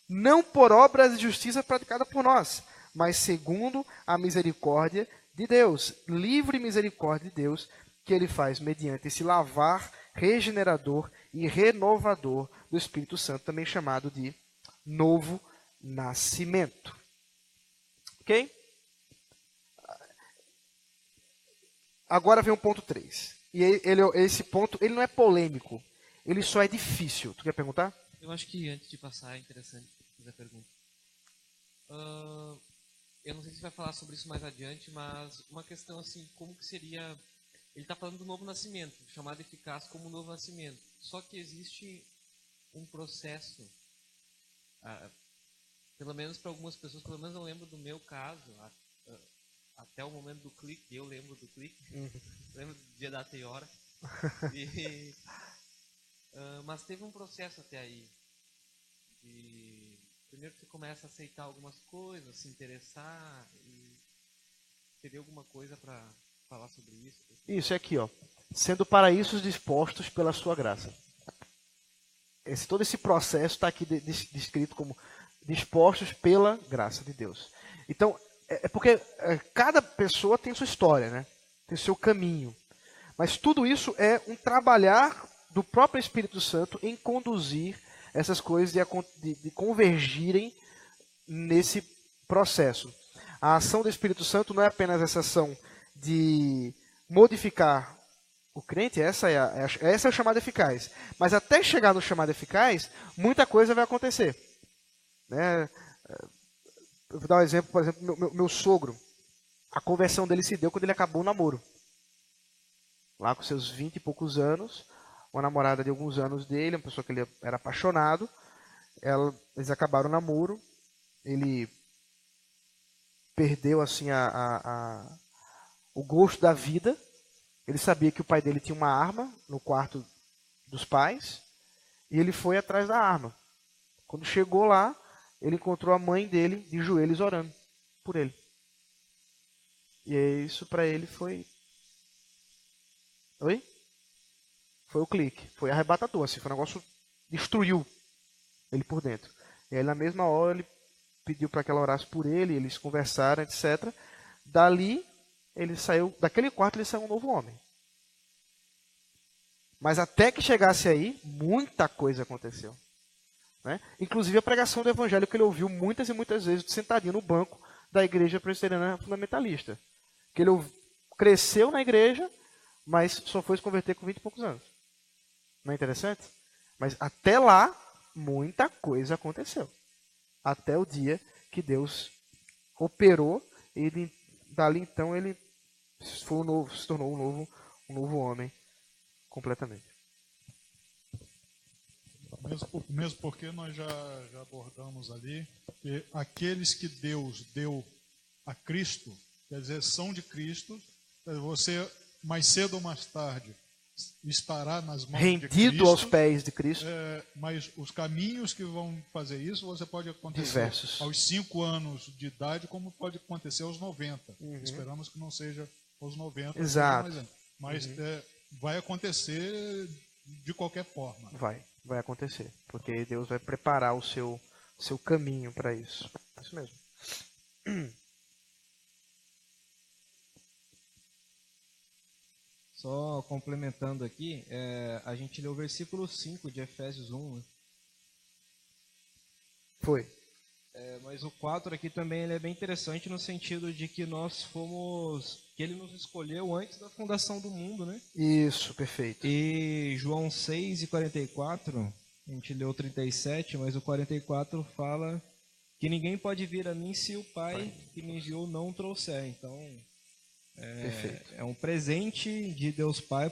não por obras de justiça praticada por nós, mas segundo a misericórdia de Deus, livre misericórdia de Deus, que ele faz mediante esse lavar regenerador e renovador do Espírito Santo, também chamado de novo nascimento. Ok? Agora vem o ponto 3. E esse ponto, ele não é polêmico, ele só é difícil. Tu quer perguntar? Eu acho que antes de passar é interessante fazer a pergunta. Eu não sei se vai falar sobre isso mais adiante, mas uma questão assim, como que seria... Ele está falando do novo nascimento, chamado eficaz como novo nascimento. Só que existe um processo, pelo menos para algumas pessoas, pelo menos eu lembro do meu caso, até o momento do clique, eu lembro do clique, lembro do dia, data e hora. Mas teve um processo até aí. Primeiro você começa a aceitar algumas coisas, se interessar. Teria alguma coisa para falar sobre isso? Isso é aqui, ó. Sendo para isso dispostos pela sua graça. Todo esse processo está aqui descrito como dispostos pela graça de Deus. Então, É porque cada pessoa tem sua história, né? Tem seu caminho. Mas tudo isso é um trabalhar do próprio Espírito Santo em conduzir essas coisas de convergirem nesse processo. A ação do Espírito Santo não é apenas essa ação de modificar o crente, essa é o chamado eficaz. Mas até chegar no chamado eficaz, muita coisa vai acontecer. Né? Eu vou dar um exemplo, por exemplo, meu sogro. A conversão dele se deu quando ele acabou o namoro. Lá com seus 20 e poucos anos, uma namorada de alguns anos dele, uma pessoa que ele era apaixonado, eles acabaram o namoro, ele perdeu assim o gosto da vida. Ele sabia que o pai dele tinha uma arma no quarto dos pais e ele foi atrás da arma. Quando chegou lá, ele encontrou a mãe dele de joelhos orando por ele. E isso para ele foi... Oi? Foi o clique, foi arrebatador, assim, foi um negócio que destruiu ele por dentro. E aí na mesma hora ele pediu para que ela orasse por ele, eles conversaram, etc. Dali, ele saiu, daquele quarto ele saiu um novo homem. Mas até que chegasse aí, muita coisa aconteceu. Né? Inclusive a pregação do evangelho que ele ouviu muitas e muitas vezes sentadinho no banco da igreja presbiteriana fundamentalista. Que ele cresceu na igreja, mas só foi se converter com 20 e poucos anos. Não é interessante? Mas até lá, muita coisa aconteceu. Até o dia que Deus operou, e dali então ele se tornou um novo homem completamente. Mesmo porque nós já abordamos ali que aqueles que Deus deu a Cristo, quer dizer, são de Cristo, você mais cedo ou mais tarde estará nas mãos de Cristo. Rendido aos pés de Cristo. Mas os caminhos que vão fazer isso, você pode acontecer diversos. Aos 5 anos de idade, como pode acontecer aos 90. Esperamos que não seja aos 90. Exato. Mas vai acontecer de qualquer forma. Vai acontecer. Porque Deus vai preparar o seu caminho para isso. Isso mesmo. Só complementando aqui, a gente leu o versículo 5 de Efésios 1. Né? Foi. Mas o 4 aqui também ele é bem interessante no sentido de que que ele nos escolheu antes da fundação do mundo, né? Isso, perfeito. E João 6 e 44, a gente leu 37, mas o 44 fala que ninguém pode vir a mim se o Pai que me enviou não trouxer. Então, é um presente de Deus Pai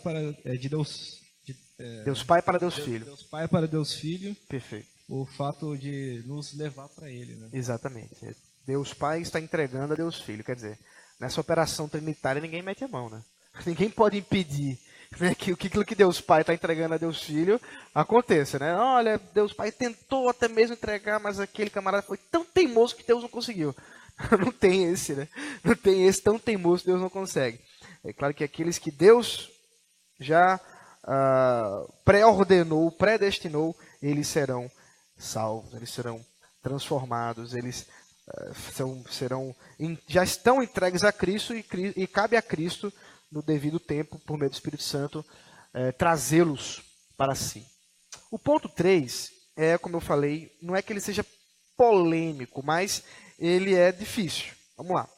Deus Pai para Deus Filho. Deus Pai para Deus Filho. Perfeito. O fato de nos levar para Ele, né? Exatamente. Deus Pai está entregando a Deus Filho. Quer dizer, nessa operação trinitária ninguém mete a mão, né? Ninguém pode impedir, né, que aquilo que Deus Pai está entregando a Deus Filho aconteça, né? Olha, Deus Pai tentou até mesmo entregar, mas aquele camarada foi tão teimoso que Deus não conseguiu. Não tem esse, né? Não tem esse tão teimoso que Deus não consegue. É claro que aqueles que Deus já pré-ordenou, predestinou, eles serão salvos, eles serão transformados, eles já estão entregues a Cristo e cabe a Cristo, no devido tempo, por meio do Espírito Santo, trazê-los para si. O ponto 3 como eu falei, não é que ele seja polêmico, mas ele é difícil. Vamos lá.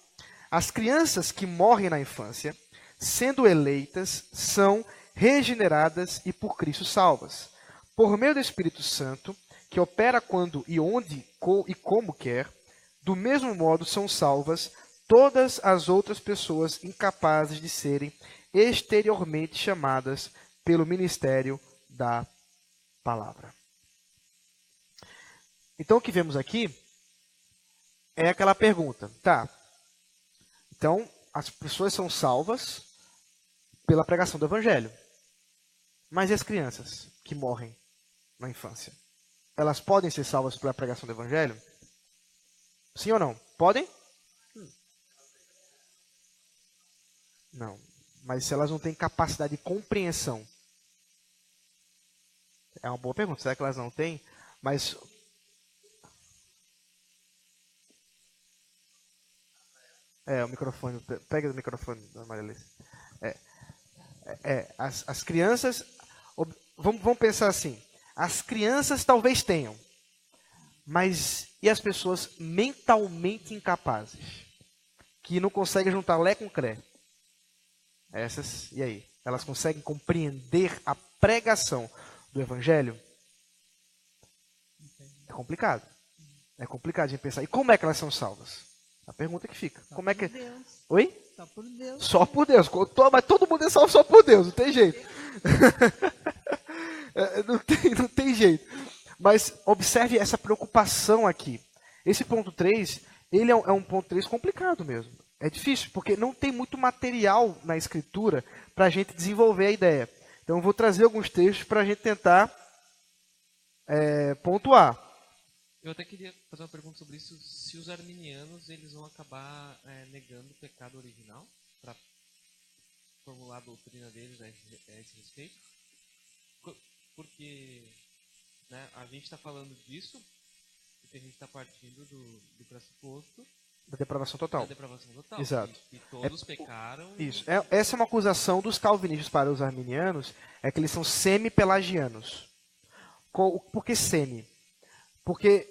As crianças que morrem na infância, sendo eleitas, são regeneradas e por Cristo salvas. Por meio do Espírito Santo, que opera quando e onde e como quer, do mesmo modo são salvas todas as outras pessoas incapazes de serem exteriormente chamadas pelo ministério da palavra. Então o que vemos aqui é aquela pergunta, tá? Então as pessoas são salvas pela pregação do evangelho. Mas e as crianças que morrem na infância? Elas podem ser salvas pela pregação do evangelho? Sim ou não? Podem? Não. Mas se elas não têm capacidade de compreensão? É uma boa pergunta. Será que elas não têm? Mas O microfone. Pega o microfone da Maria Alice. As crianças... Vamos pensar assim. As crianças talvez tenham. Mas e as pessoas mentalmente incapazes? Que não conseguem juntar Lé com Cré? Essas, e aí? Elas conseguem compreender a pregação do Evangelho? É complicado. É complicado de pensar. E como é que elas são salvas? A pergunta que fica. Como é que... Por Deus. Oi? Só por Deus. Só por Deus. Mas todo mundo é salvo só por Deus. Não tem jeito. Não tem jeito. Mas observe essa preocupação aqui. Esse ponto 3, ele é um ponto 3 complicado mesmo. É difícil, porque não tem muito material na Escritura para a gente desenvolver a ideia. Então eu vou trazer alguns textos para a gente tentar pontuar. Eu até queria fazer uma pergunta sobre isso. Se os arminianos eles vão acabar negando o pecado original para formular a doutrina deles a esse respeito? Porque a gente está falando disso, porque a gente está partindo do pressuposto Da depravação total. da depravação total. Exato. E todos pecaram. Isso. Essa é uma acusação dos calvinistas para os arminianos, é que eles são semi-pelagianos. Por que semi? Porque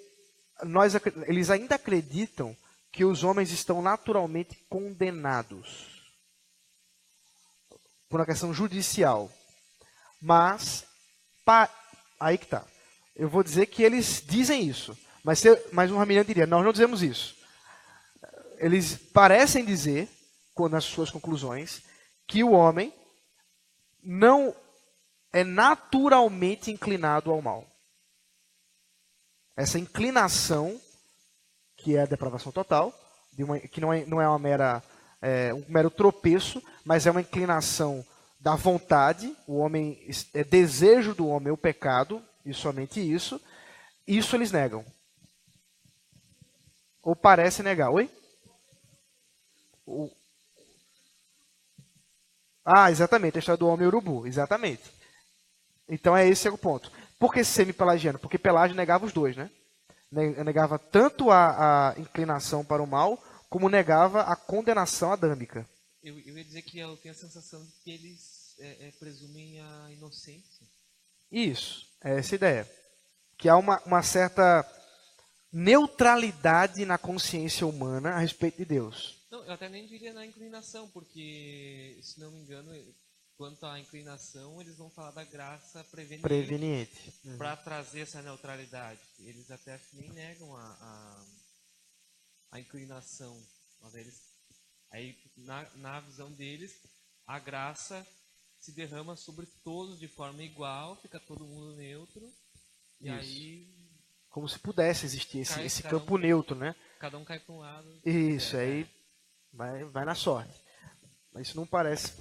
eles ainda acreditam que os homens estão naturalmente condenados por uma questão judicial. Mas, aí que está. Eu vou dizer que eles dizem isso, mas um arminiano diria, nós não dizemos isso. Eles parecem dizer, nas suas conclusões, que o homem não é naturalmente inclinado ao mal. Essa inclinação, que é a depravação total, que não é uma um mero tropeço, mas é uma inclinação da vontade, o homem é desejo do homem o pecado, e somente isso eles negam. Ou parece negar. Oi? Exatamente, a história do homem urubu, exatamente. Então esse é o ponto. Por que semi-pelagiano? Porque Pelágio negava os dois, né? Negava tanto a inclinação para o mal, como negava a condenação adâmica. Eu ia dizer que eu tenho a sensação de que eles presumem a inocência. Isso, é essa ideia. Que há uma certa neutralidade na consciência humana a respeito de Deus. Não, eu até nem diria na inclinação, porque, se não me engano, quanto à inclinação, eles vão falar da graça preveniente. Para trazer essa neutralidade. Eles até acho que nem negam a inclinação. Mas aí, na visão deles, a graça se derrama sobre todos de forma igual, fica todo mundo neutro, e Isso. Aí... Como se pudesse existir esse campo neutro, né? Cada um cai para um lado. Isso, aí vai na sorte. Mas isso não parece...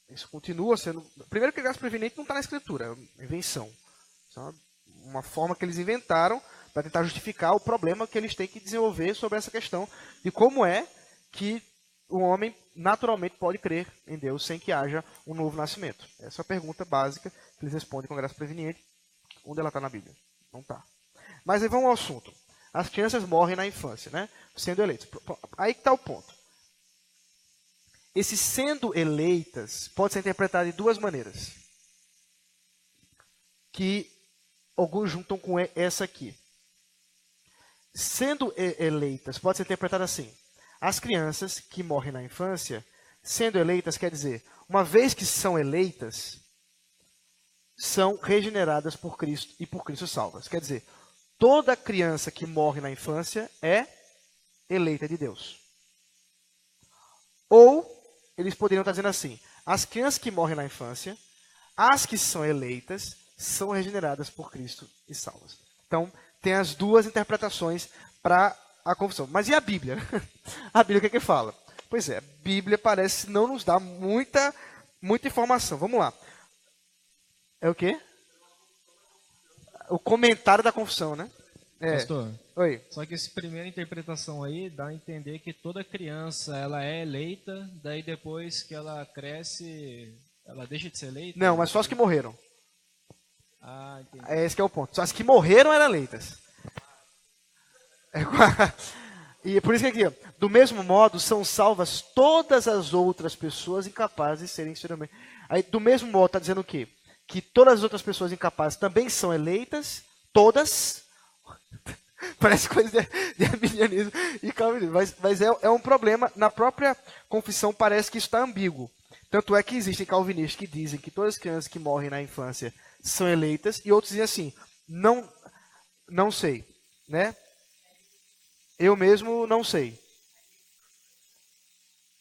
Isso continua sendo... Primeiro que a graça preveniente não está na Escritura, é uma invenção. Isso é uma forma que eles inventaram para tentar justificar o problema que eles têm que desenvolver sobre essa questão de como é que o homem naturalmente pode crer em Deus sem que haja um novo nascimento. Essa é a pergunta básica que eles respondem com a graça preveniente. Onde ela está na Bíblia? Não está. Mas aí vamos ao assunto. As crianças morrem na infância, né? Sendo eleitas. Aí que está o ponto. Esse sendo eleitas pode ser interpretado de duas maneiras. Que alguns juntam com essa aqui. Sendo eleitas pode ser interpretado assim. As crianças que morrem na infância, sendo eleitas, quer dizer, uma vez que são eleitas, são regeneradas por Cristo e por Cristo salvas. Quer dizer, toda criança que morre na infância é eleita de Deus. Ou, eles poderiam estar dizendo assim, as crianças que morrem na infância, as que são eleitas, são regeneradas por Cristo e salvas. Então, tem as duas interpretações para a confissão. Mas e a Bíblia? A Bíblia o que fala? Pois é, a Bíblia parece não nos dar muita informação. Vamos lá. É o quê? O comentário da confissão, né? Pastor, Oi. só que essa primeira interpretação aí dá a entender que toda criança ela é eleita, daí depois que ela cresce, ela deixa de ser eleita? Não, mas só as que morreram. Entendi. Esse que é o ponto. Só as que morreram eram eleitas. E por isso que aqui, ó, do mesmo modo, são salvas todas as outras pessoas incapazes de serem extremamente. Aí, do mesmo modo, está dizendo o quê? Que todas as outras pessoas incapazes também são eleitas, todas. Parece coisa de arminianismo e calvinismo, mas é um problema. Na própria confissão parece que isso está ambíguo. Tanto é que existem calvinistas que dizem que todas as crianças que morrem na infância são eleitas, e outros dizem assim, não sei, né? Eu mesmo não sei.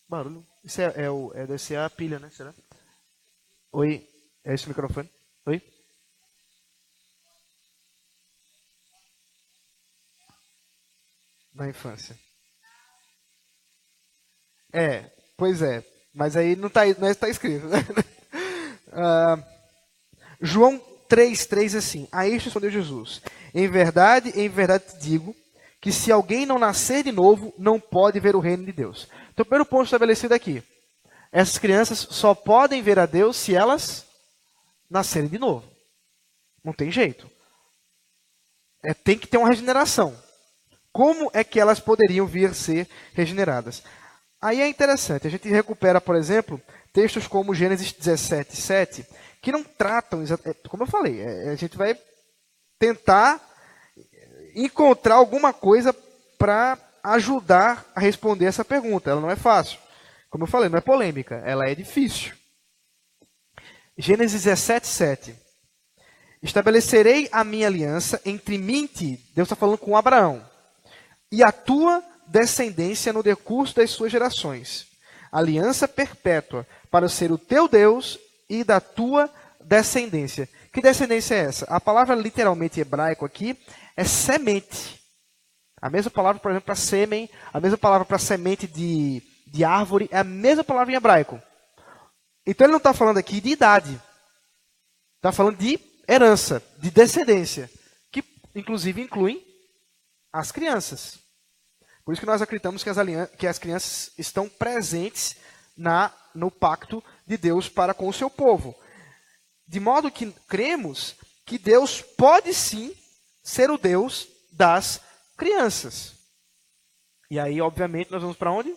Barulho. Isso deve ser a pilha, né? Será? Oi, é esse o microfone? Oi? Na infância. Pois é. Mas aí não está escrito. Né? João 3,3 assim. A isto respondeu Jesus. Em verdade te digo, que se alguém não nascer de novo, não pode ver o reino de Deus. Então, o primeiro ponto estabelecido aqui. Essas crianças só podem ver a Deus se elas nascerem de novo. Não tem jeito. Tem que ter uma regeneração. Como é que elas poderiam vir ser regeneradas? Aí é interessante, a gente recupera, por exemplo, textos como Gênesis 17, 7, que não tratam, como eu falei, a gente vai tentar encontrar alguma coisa para ajudar a responder essa pergunta. Ela não é fácil. Como eu falei, não é polêmica, ela é difícil. Gênesis 17, 7. Estabelecerei a minha aliança entre mim e ti. Deus está falando com Abraão. E a tua descendência no decurso das suas gerações. Aliança perpétua para ser o teu Deus e da tua descendência. Que descendência é essa? A palavra literalmente hebraico aqui é semente. A mesma palavra, por exemplo, para sêmen, a mesma palavra para semente de árvore, é a mesma palavra em hebraico. Então ele não está falando aqui de idade. Está falando de herança, de descendência, que inclusive incluem as crianças. Por isso que nós acreditamos que as crianças estão presentes no pacto de Deus para com o seu povo. De modo que cremos que Deus pode sim ser o Deus das crianças. E aí, obviamente, nós vamos para onde?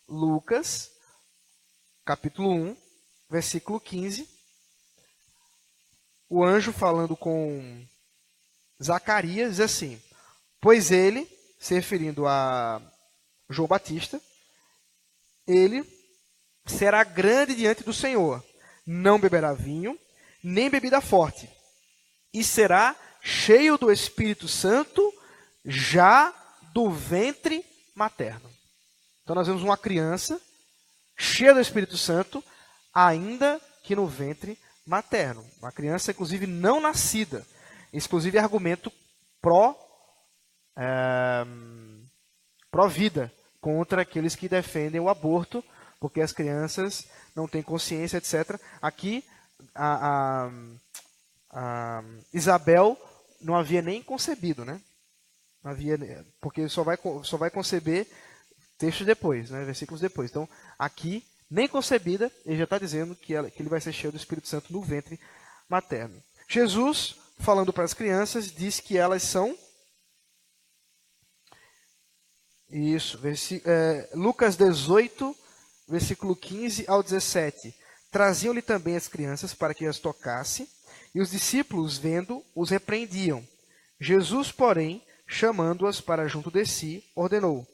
Lucas, capítulo 1, versículo 15. O anjo falando com Zacarias diz assim: pois ele, se referindo a João Batista, ele será grande diante do Senhor, não beberá vinho, nem bebida forte, e será cheio do Espírito Santo já do ventre materno. Então nós vemos uma criança cheia do Espírito Santo, ainda que no ventre materno. Uma criança, inclusive, não nascida. Inclusive, argumento pró-vida contra aqueles que defendem o aborto, porque as crianças não têm consciência, etc. Aqui, a Isabel não havia nem concebido, né? Não havia, porque só vai conceber textos depois, né? Versículos depois. Então, aqui, nem concebida, ele já está dizendo que ele vai ser cheio do Espírito Santo no ventre materno. Jesus, falando para as crianças, diz que elas são... Isso, Lucas 18, versículo 15 ao 17. Traziam-lhe também as crianças para que as tocasse, e os discípulos, vendo, os repreendiam. Jesus, porém, chamando-as para junto de si, ordenou: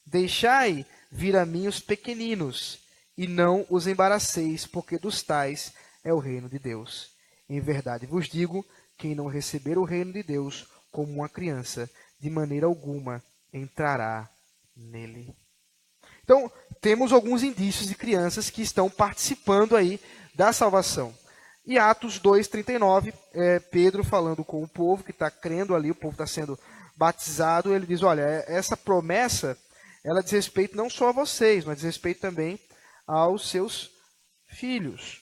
deixai vir a mim os pequeninos, e não os embaraceis, porque dos tais é o reino de Deus. Em verdade vos digo, quem não receber o reino de Deus como uma criança, de maneira alguma entrará nele. Então, temos alguns indícios de crianças que estão participando aí da salvação. E Atos 2:39, Pedro falando com o povo que está crendo ali, o povo está sendo batizado, ele diz: olha, essa promessa, ela diz respeito não só a vocês, mas diz respeito também aos seus filhos.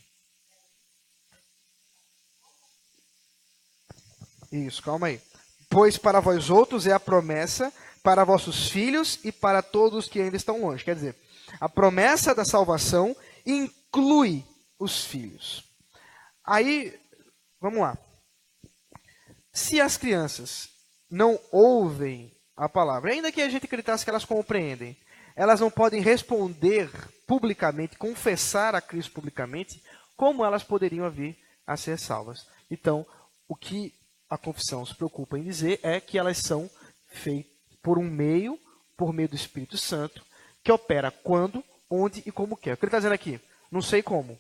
Isso, calma aí. Pois para vós outros é a promessa, para vossos filhos e para todos que ainda estão longe. Quer dizer, a promessa da salvação inclui os filhos. Aí, vamos lá. Se as crianças não ouvem a palavra. Ainda que a gente acreditasse que elas compreendem, elas não podem responder publicamente, confessar a Cristo publicamente, como elas poderiam vir a ser salvas. Então, o que a confissão se preocupa em dizer é que elas são feitas por meio do Espírito Santo, que opera quando, onde e como quer. O que ele está dizendo aqui? Não sei como.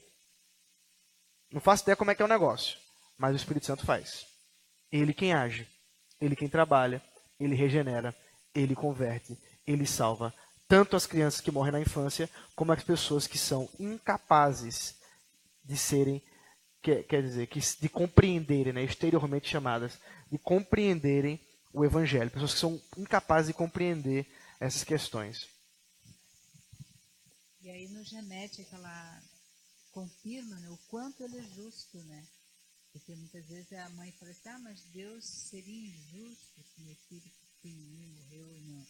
Não faço ideia como é que é o negócio, mas o Espírito Santo faz. Ele quem age, ele quem trabalha, ele regenera, ele converte, ele salva tanto as crianças que morrem na infância, como as pessoas que são incapazes de serem, quer dizer, de compreenderem, né, exteriormente chamadas, de compreenderem o Evangelho. Pessoas que são incapazes de compreender essas questões. E aí no genética ela confirma, né, o quanto ele é justo, né? Porque muitas vezes a mãe fala assim, mas Deus seria injusto se meu filho pequenininho morreu, não,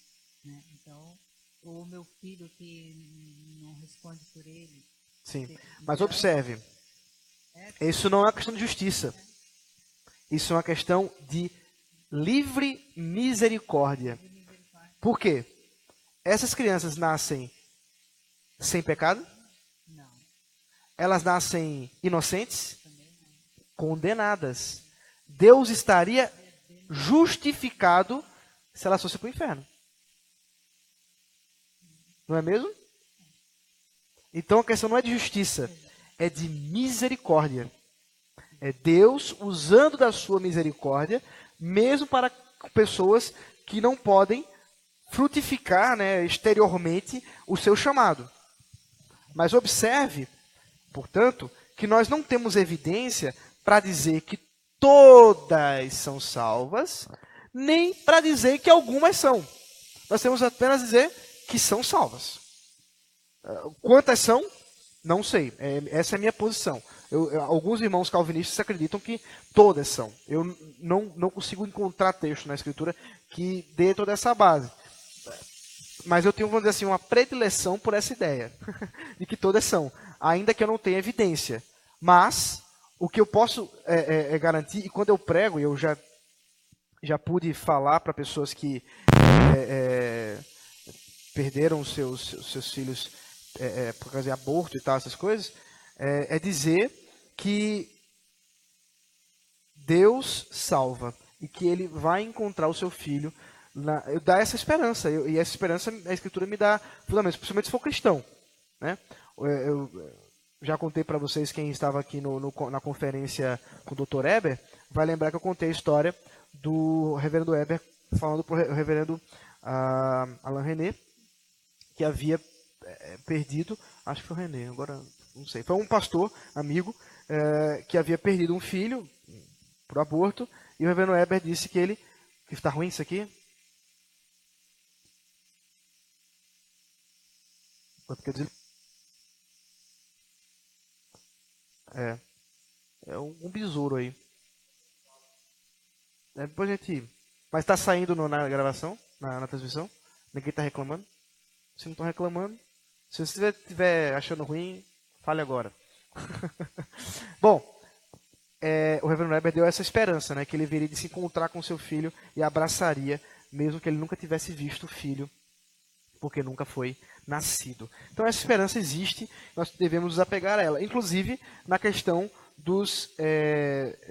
né? Então, ou meu filho que não responde por ele. Sim, mas observe, isso não é uma questão de justiça. Isso é uma questão de livre misericórdia. Por quê? Essas crianças nascem sem pecado? Não, Elas nascem inocentes? também não. Condenadas. Deus estaria justificado se elas fossem para o inferno. Não é mesmo? Então a questão não é de justiça, é de misericórdia. É Deus usando da sua misericórdia, mesmo para pessoas que não podem frutificar, né, exteriormente o seu chamado. Mas observe, portanto, que nós não temos evidência para dizer que todas são salvas, nem para dizer que algumas são. Nós temos apenas dizer que são salvas. Quantas são? Não sei. Essa é a minha posição. Alguns irmãos calvinistas acreditam que todas são. Eu não consigo encontrar texto na Escritura que dê toda essa base. Mas eu tenho, vamos dizer assim, uma predileção por essa ideia de que todas são, ainda que eu não tenha evidência. Mas o que eu posso garantir, e quando eu prego, eu já pude falar para pessoas que perderam seus filhos por causa de aborto e tal, essas coisas, é dizer que Deus salva e que ele vai encontrar o seu filho. Dá essa esperança, e essa esperança a Escritura me dá fundamentos, principalmente se for cristão. Né? Eu já contei para vocês, quem estava aqui na conferência com o Dr. Eber, vai lembrar que eu contei a história do reverendo Eber falando para o reverendo Alain René, que havia perdido, acho que foi o René, agora não sei, foi um pastor, amigo, que havia perdido um filho por aborto, e o reverendo Eber disse que está ruim isso aqui? É um besouro aí. Depois a gente... Mas está saindo na gravação, na transmissão? Ninguém está reclamando? Se não estão reclamando, se você estiver achando ruim, fale agora. Bom, o reverendo Weber deu essa esperança, né, que ele viria de se encontrar com seu filho e abraçaria, mesmo que ele nunca tivesse visto o filho, porque nunca foi nascido. Então essa esperança existe, nós devemos nos apegar a ela, inclusive na questão dos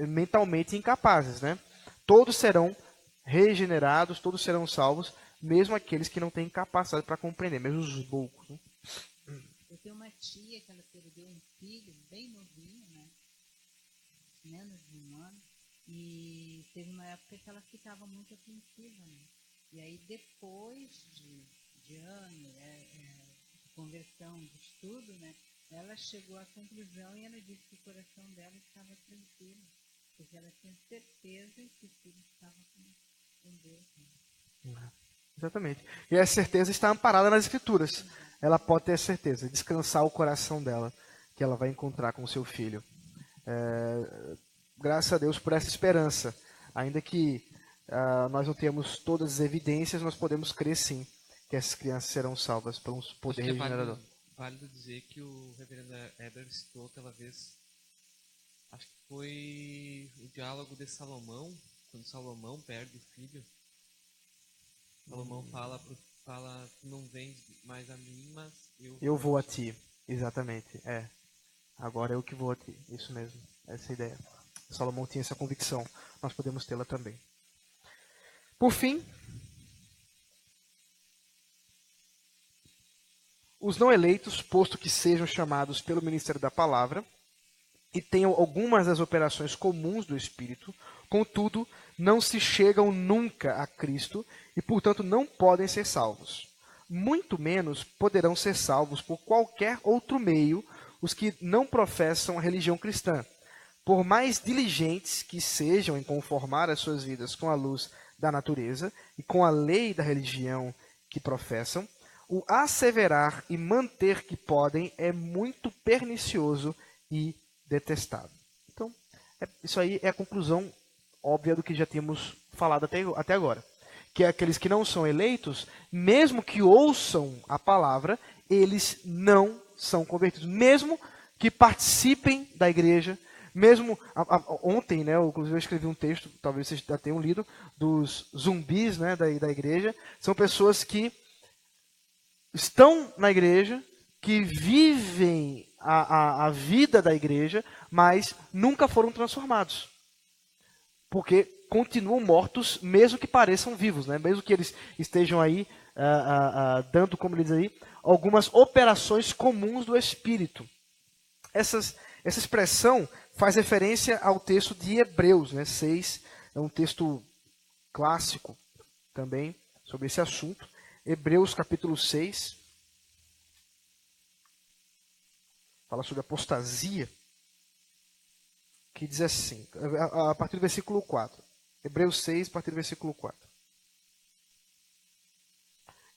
mentalmente incapazes. Né? Todos serão regenerados, todos serão salvos, mesmo aqueles que não têm capacidade para compreender, mesmo os poucos. Né? Eu tenho uma tia que ela perdeu um filho bem novinho, né? Menos de um ano, e teve uma época que ela ficava muito apreensiva, né? E aí depois de anos de conversão, de estudo, né? Ela chegou à conclusão e ela disse que o coração dela estava tranquilo, porque ela tinha certeza que o filho estava com Deus. Né? Exatamente. E essa certeza está amparada nas Escrituras. Ela pode ter certeza, descansar o coração dela, que ela vai encontrar com o seu filho. Graças a Deus por essa esperança. Ainda que nós não tenhamos todas as evidências, nós podemos crer sim que essas crianças serão salvas pelo poder regenerador. Válido dizer que o reverendo Eber citou aquela vez, acho que foi o diálogo de Salomão, quando Salomão perde o filho. Salomão fala, tu não vens mais a mim, mas Eu vou a ti. Exatamente. Agora eu que vou a ti. Isso mesmo. Essa é a ideia. Salomão tinha essa convicção. Nós podemos tê-la também. Por fim, os não eleitos, posto que sejam chamados pelo ministério da palavra e tenham algumas das operações comuns do Espírito, contudo, não se chegam nunca a Cristo e, portanto, não podem ser salvos. Muito menos poderão ser salvos por qualquer outro meio os que não professam a religião cristã. Por mais diligentes que sejam em conformar as suas vidas com a luz da natureza e com a lei da religião que professam, o asseverar e manter que podem é muito pernicioso e detestável. Então, isso aí é a conclusão óbvia do que já tínhamos falado até agora. Que é aqueles que não são eleitos, mesmo que ouçam a palavra, eles não são convertidos. Mesmo que participem da igreja, mesmo ontem, né, inclusive eu escrevi um texto, talvez vocês já tenham lido, dos zumbis, né, da igreja. São pessoas que estão na igreja, que vivem a vida da igreja, mas nunca foram transformados. Porque continuam mortos, mesmo que pareçam vivos, né? Mesmo que eles estejam aí dando, como ele diz aí, algumas operações comuns do Espírito. Essa expressão faz referência ao texto de Hebreus, né? 6, é um texto clássico também sobre esse assunto. Hebreus capítulo 6, fala sobre apostasia, que diz assim, a partir do versículo 4. Hebreus 6, a partir do versículo 4.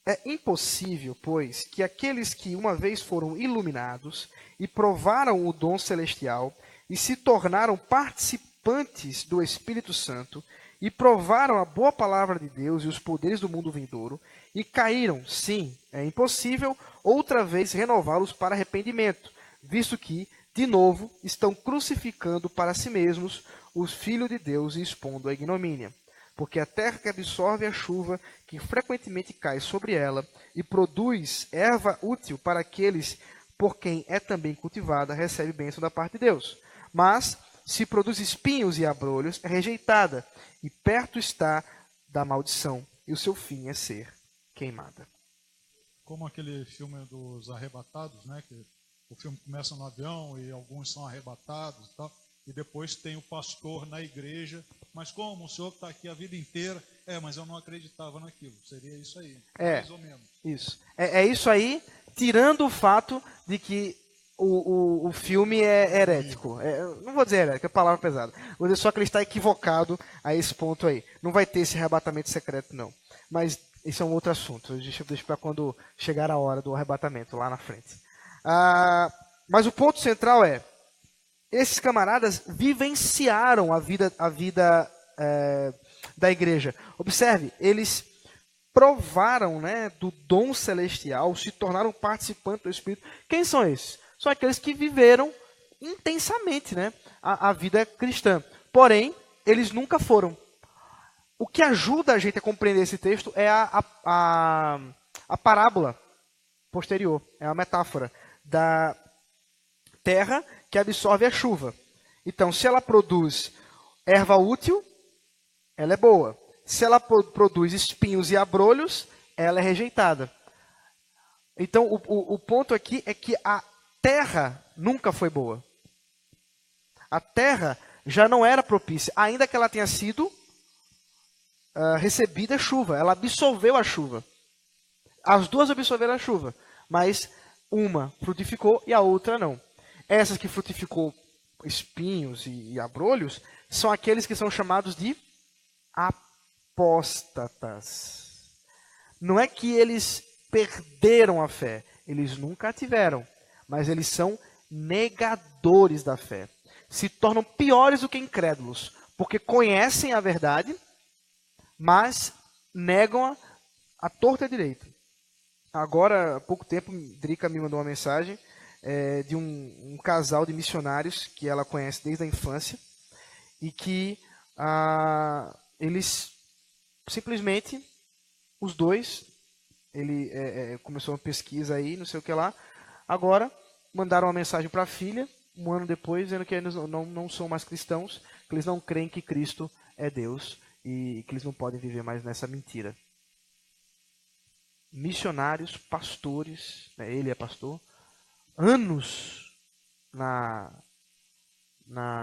É impossível, pois, que aqueles que uma vez foram iluminados e provaram o dom celestial e se tornaram participantes do Espírito Santo e provaram a boa palavra de Deus e os poderes do mundo vindouro e caíram, sim, é impossível outra vez renová-los para arrependimento, visto que, de novo, estão crucificando para si mesmos os filhos de Deus e expondo a ignomínia. Porque a terra que absorve a chuva, que frequentemente cai sobre ela, e produz erva útil para aqueles por quem é também cultivada, recebe bênção da parte de Deus. Mas, se produz espinhos e abrolhos, é rejeitada, e perto está da maldição, e o seu fim é ser queimada. Como aquele filme dos arrebatados, né? Que o filme começa no avião e alguns são arrebatados e tal. E depois tem o pastor na igreja. Mas como o senhor está aqui a vida inteira? Mas eu não acreditava naquilo. Seria isso aí, mais ou menos. Isso. É isso aí, tirando o fato de que o filme é herético. Não vou dizer herético, é palavra pesada. Vou dizer só que ele está equivocado a esse ponto aí. Não vai ter esse arrebatamento secreto, não. Mas isso é um outro assunto. Deixa para quando chegar a hora do arrebatamento, lá na frente. Mas o ponto central é, esses camaradas vivenciaram a vida da igreja. Observe, eles provaram, né, do dom celestial, se tornaram participantes do Espírito. Quem são esses? São aqueles que viveram intensamente, né, a vida cristã. Porém, eles nunca foram. O que ajuda a gente a compreender esse texto é a parábola posterior, é a metáfora da terra que absorve a chuva. Então, se ela produz erva útil, ela é boa. Se ela produz espinhos e abrolhos, ela é rejeitada. Então, o ponto aqui é que a terra nunca foi boa. A terra já não era propícia, ainda que ela tenha sido recebida chuva. Ela absorveu a chuva. As duas absorveram a chuva, mas uma frutificou e a outra não. Essas que frutificou espinhos e abrolhos são aqueles que são chamados de apóstatas. Não é que eles perderam a fé, eles nunca a tiveram, mas eles são negadores da fé. Se tornam piores do que incrédulos, porque conhecem a verdade, mas negam-a à torta e à direita. Agora, há pouco tempo, Drica me mandou uma mensagem de um casal de missionários que ela conhece desde a infância e que eles simplesmente os dois, ele começou uma pesquisa aí, não sei o que lá. Agora, mandaram uma mensagem para a filha, um ano depois, dizendo que eles não são mais cristãos, que eles não creem que Cristo é Deus e que eles não podem viver mais nessa mentira. Missionários, pastores, né, ele é pastor, anos na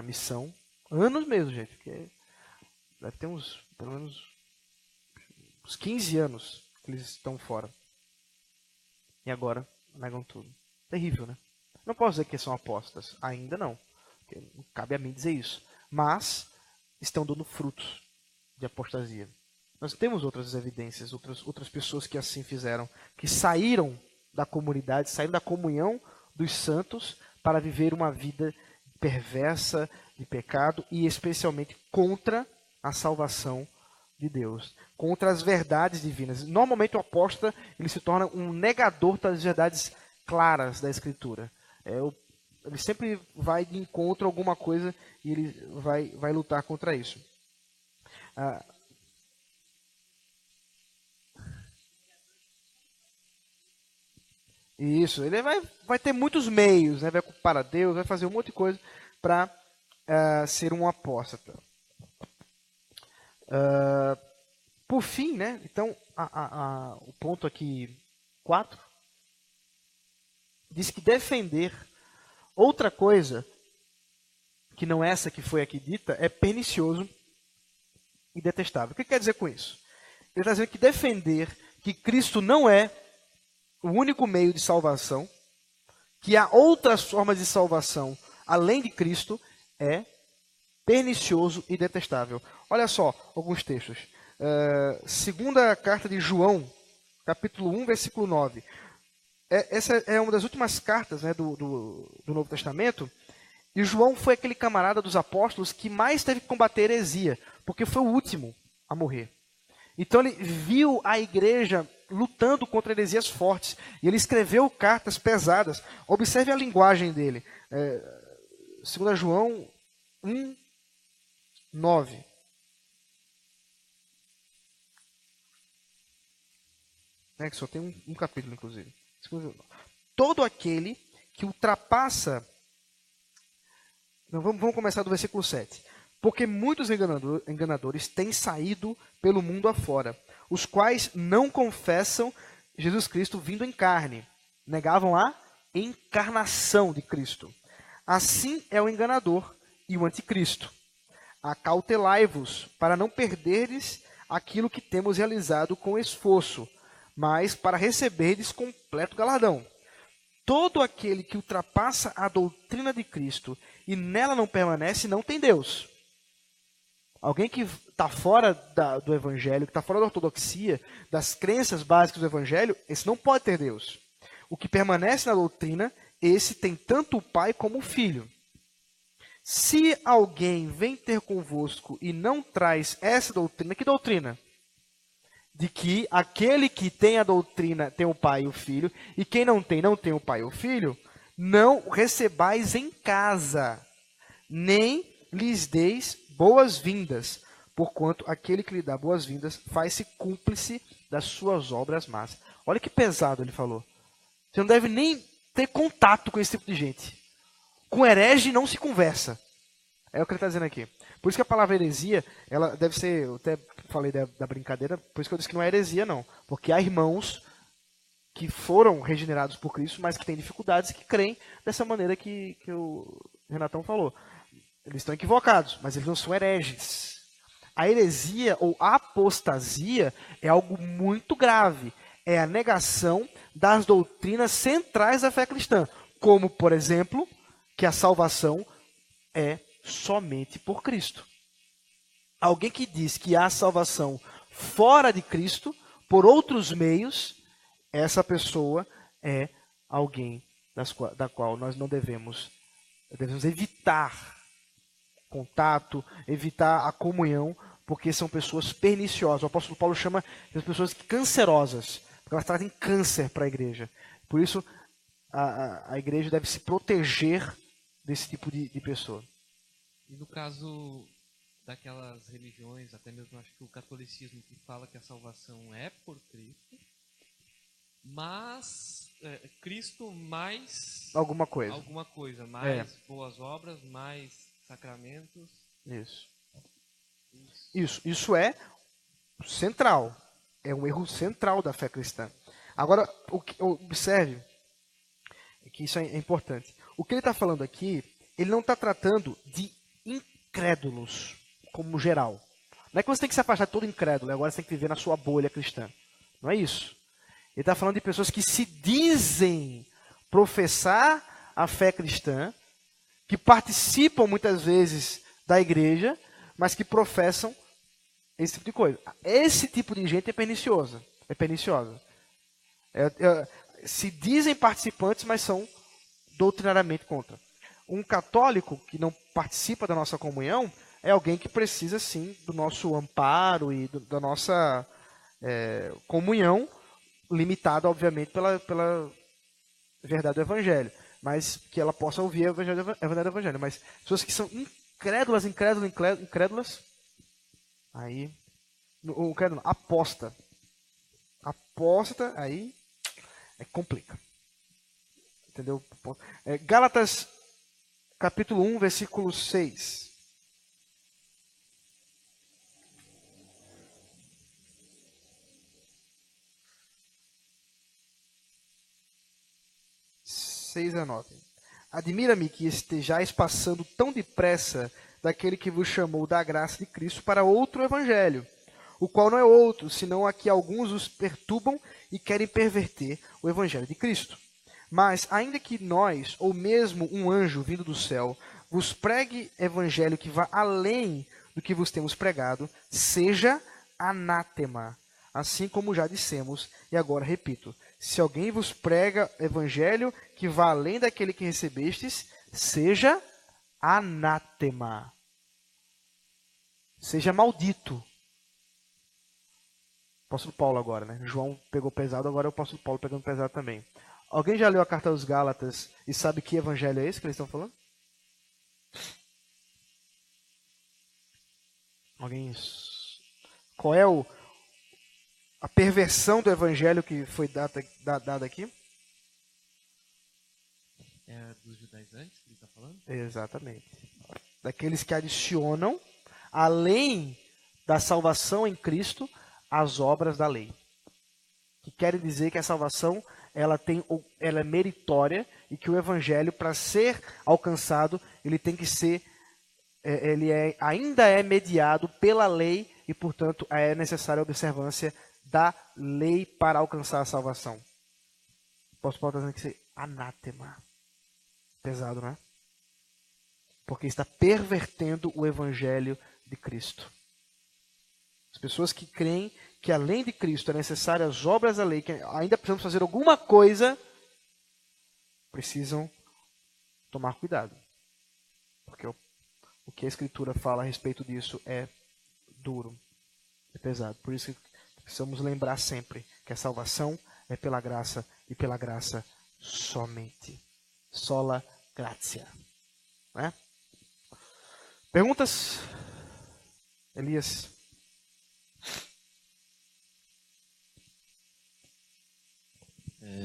missão, anos mesmo, gente, porque deve ter pelo menos uns 15 anos que eles estão fora. E agora negam tudo. Terrível, né? Não posso dizer que são apóstatas, ainda não, porque não cabe a mim dizer isso, mas estão dando frutos de apostasia. Nós temos outras evidências, outras pessoas que assim fizeram, que saíram da comunidade, saíram da comunhão dos santos para viver uma vida perversa, de pecado e especialmente contra a salvação de Deus, contra as verdades divinas. Normalmente o apóstata ele se torna um negador das verdades claras da Escritura. Ele sempre vai de encontro a alguma coisa e ele vai lutar contra isso. Isso, ele vai ter muitos meios, né? Vai culpar a Deus, vai fazer um monte de coisa para ser um apóstata. Por fim, né? Então, o ponto aqui 4 diz que defender outra coisa que não essa que foi aqui dita é pernicioso e detestável. O que quer dizer com isso? Ele está dizendo que defender que Cristo não é o único meio de salvação, que há outras formas de salvação além de Cristo, é pernicioso e detestável. Olha só alguns textos. Segunda carta de João, capítulo 1, versículo 9. Essa é uma das últimas cartas, né, do Novo Testamento. E João foi aquele camarada dos apóstolos que mais teve que combater heresia, porque foi o último a morrer. Então ele viu a igreja lutando contra heresias fortes. E ele escreveu cartas pesadas. Observe a linguagem dele. 2 João 1, 9. Que só tem um capítulo, inclusive. Todo aquele que ultrapassa... Não, vamos começar do versículo 7. Porque muitos enganadores têm saído pelo mundo afora, os quais não confessam Jesus Cristo vindo em carne. Negavam a encarnação de Cristo. Assim é o enganador e o anticristo. Acautelai-vos para não perderdes aquilo que temos realizado com esforço, mas para receberdes completo galardão. Todo aquele que ultrapassa a doutrina de Cristo e nela não permanece, não tem Deus. Alguém que está fora do Evangelho, que está fora da ortodoxia, das crenças básicas do Evangelho, esse não pode ter Deus. O que permanece na doutrina, esse tem tanto o Pai como o Filho. Se alguém vem ter convosco e não traz essa doutrina, que doutrina? De que aquele que tem a doutrina tem o Pai e o Filho, e quem não tem o Pai e o Filho, não recebais em casa, nem lhes deis boas-vindas, porquanto aquele que lhe dá boas-vindas faz-se cúmplice das suas obras más. Olha que pesado ele falou. Você não deve nem ter contato com esse tipo de gente. Com herege não se conversa. É o que ele está dizendo aqui. Por isso que a palavra heresia, ela deve ser, eu até falei da brincadeira, por isso que eu disse que não é heresia não. Porque há irmãos que foram regenerados por Cristo, mas que têm dificuldades e que creem dessa maneira que o Renatão falou. Eles estão equivocados, mas eles não são hereges. A heresia ou apostasia é algo muito grave. É a negação das doutrinas centrais da fé cristã. Como, por exemplo, que a salvação é somente por Cristo. Alguém que diz que há salvação fora de Cristo, por outros meios, essa pessoa é alguém da qual nós não devemos evitar contato, evitar a comunhão, porque são pessoas perniciosas. O apóstolo Paulo chama de pessoas cancerosas, porque elas trazem câncer para a igreja. Por isso, a igreja deve se proteger desse tipo de pessoa. E no caso, daquelas religiões, até mesmo acho que o catolicismo, que fala que a salvação é por Cristo, mas Cristo mais Alguma coisa. alguma coisa, mais boas obras, mais sacramentos. Isso é central. É um erro central da fé cristã. Agora, observe que isso é importante. O que ele está falando aqui, ele não está tratando de incrédulos como geral. Não é que você tem que se afastar de todo incrédulo, agora você tem que viver na sua bolha cristã. Não é isso. Ele está falando de pessoas que se dizem professar a fé cristã, que participam muitas vezes da igreja, mas que professam esse tipo de coisa. Esse tipo de gente é perniciosa. Se dizem participantes, mas são doutrinariamente contra. Um católico que não participa da nossa comunhão é alguém que precisa, sim, do nosso amparo e da nossa comunhão, limitada, obviamente, pela verdade do Evangelho. Mas que ela possa ouvir a verdade do Evangelho. Mas pessoas que são incrédulas, aí... Apóstata, aí complica. Entendeu? Gálatas, capítulo 1, versículo 6. A 9. Admira-me que estejais passando tão depressa daquele que vos chamou da graça de Cristo para outro evangelho, o qual não é outro, senão a que alguns os perturbam e querem perverter o evangelho de Cristo. Mas, ainda que nós, ou mesmo um anjo vindo do céu, vos pregue evangelho que vá além do que vos temos pregado, seja anátema, assim como já dissemos, e agora repito, se alguém vos prega evangelho que vá além daquele que recebestes, seja anátema. Seja maldito. Apóstolo Paulo agora, né? João pegou pesado, agora é o apóstolo Paulo pegando pesado também. Alguém já leu a carta aos Gálatas e sabe que evangelho é esse que eles estão falando? Alguém? Qual é a perversão do evangelho que foi dada aqui? É dos judaizantes que ele está falando? Exatamente. Daqueles que adicionam, além da salvação em Cristo, as obras da lei. Que querem dizer que a salvação ela é meritória e que o evangelho, para ser alcançado, ele tem que ser, ainda é mediado pela lei e, portanto, é necessária a observância da lei para alcançar a salvação. O apóstolo Paulo está dizendo que isso é anátema. Pesado, não é? Porque está pervertendo o evangelho de Cristo. As pessoas que creem que além de Cristo é necessário as obras da lei, que ainda precisamos fazer alguma coisa, precisam tomar cuidado. Porque o que a Escritura fala a respeito disso é duro, é pesado. Por isso que precisamos lembrar sempre que a salvação é pela graça e pela graça somente. Sola gratia. Né? Perguntas? Elias?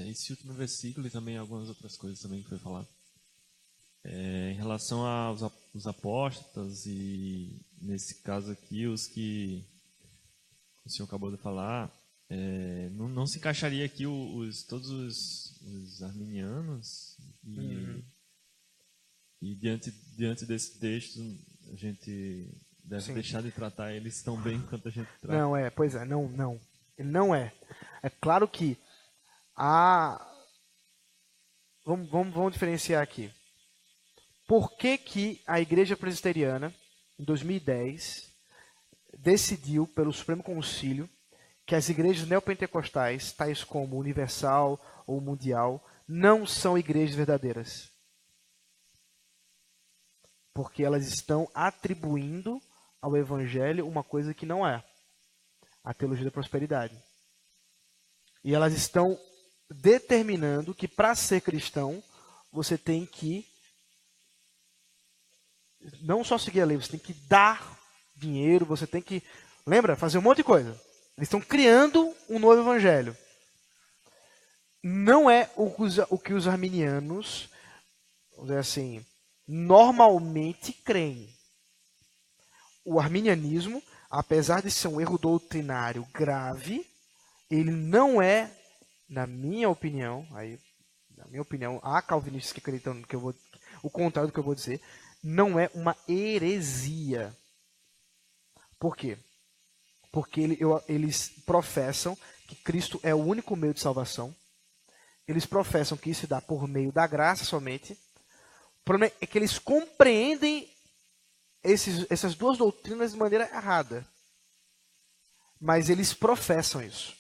Esse último versículo e também algumas outras coisas também que foi falado. Em relação aos apóstatas e, nesse caso aqui, os que o senhor acabou de falar, não se encaixaria aqui todos os arminianos e diante desse texto a gente deve deixar de tratar eles tão bem quanto a gente trata. Não, não. Ele não é. É claro que vamos diferenciar aqui. Por que a Igreja Presbiteriana, em 2010, decidiu pelo Supremo Concílio que as igrejas neopentecostais, tais como Universal ou Mundial, não são igrejas verdadeiras? Porque elas estão atribuindo ao Evangelho uma coisa que não é: a teologia da prosperidade. E elas estão determinando que, para ser cristão, você tem que não só seguir a lei, você tem que dar dinheiro, você tem que, lembra, fazer um monte de coisa. Eles estão criando um novo evangelho. Não é o que os arminianos, vamos dizer assim, normalmente creem. O arminianismo, apesar de ser um erro doutrinário grave, ele não é, na minha opinião, há calvinistas que acreditam o contrário do que eu vou dizer, não é uma heresia. Por quê? Porque eles professam que Cristo é o único meio de salvação. Eles professam que isso se dá por meio da graça somente. O problema é que eles compreendem essas duas doutrinas de maneira errada. Mas eles professam isso.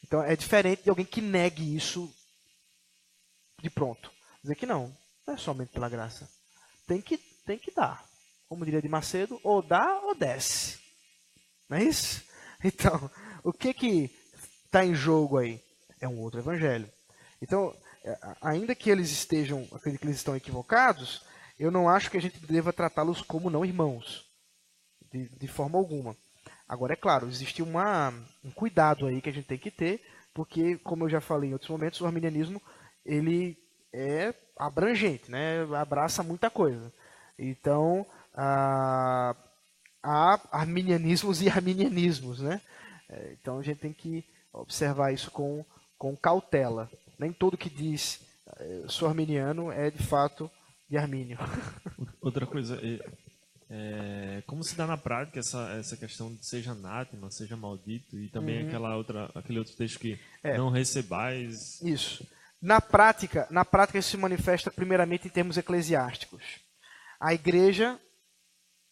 Então é diferente de alguém que negue isso de pronto. Dizer que não é somente pela graça. Tem que dar. Como diria de Macedo, ou dá ou desce. Não é isso? Então, o que está em jogo aí? É um outro evangelho. Então, ainda que eles acredito que eles estão equivocados, eu não acho que a gente deva tratá-los como não irmãos. De forma alguma. Agora, é claro, existe um cuidado aí que a gente tem que ter, porque, como eu já falei em outros momentos, o arminianismo ele é abrangente, né? Abraça muita coisa. Então, há arminianismos e arminianismos, né? Então a gente tem que observar isso com cautela. Nem todo que diz sou arminiano é de fato de Armínio. Outra coisa, como se dá na prática essa questão de seja anátema, seja maldito, e também aquele outro texto que não recebais. Isso. Na prática isso se manifesta primeiramente em termos eclesiásticos. A igreja,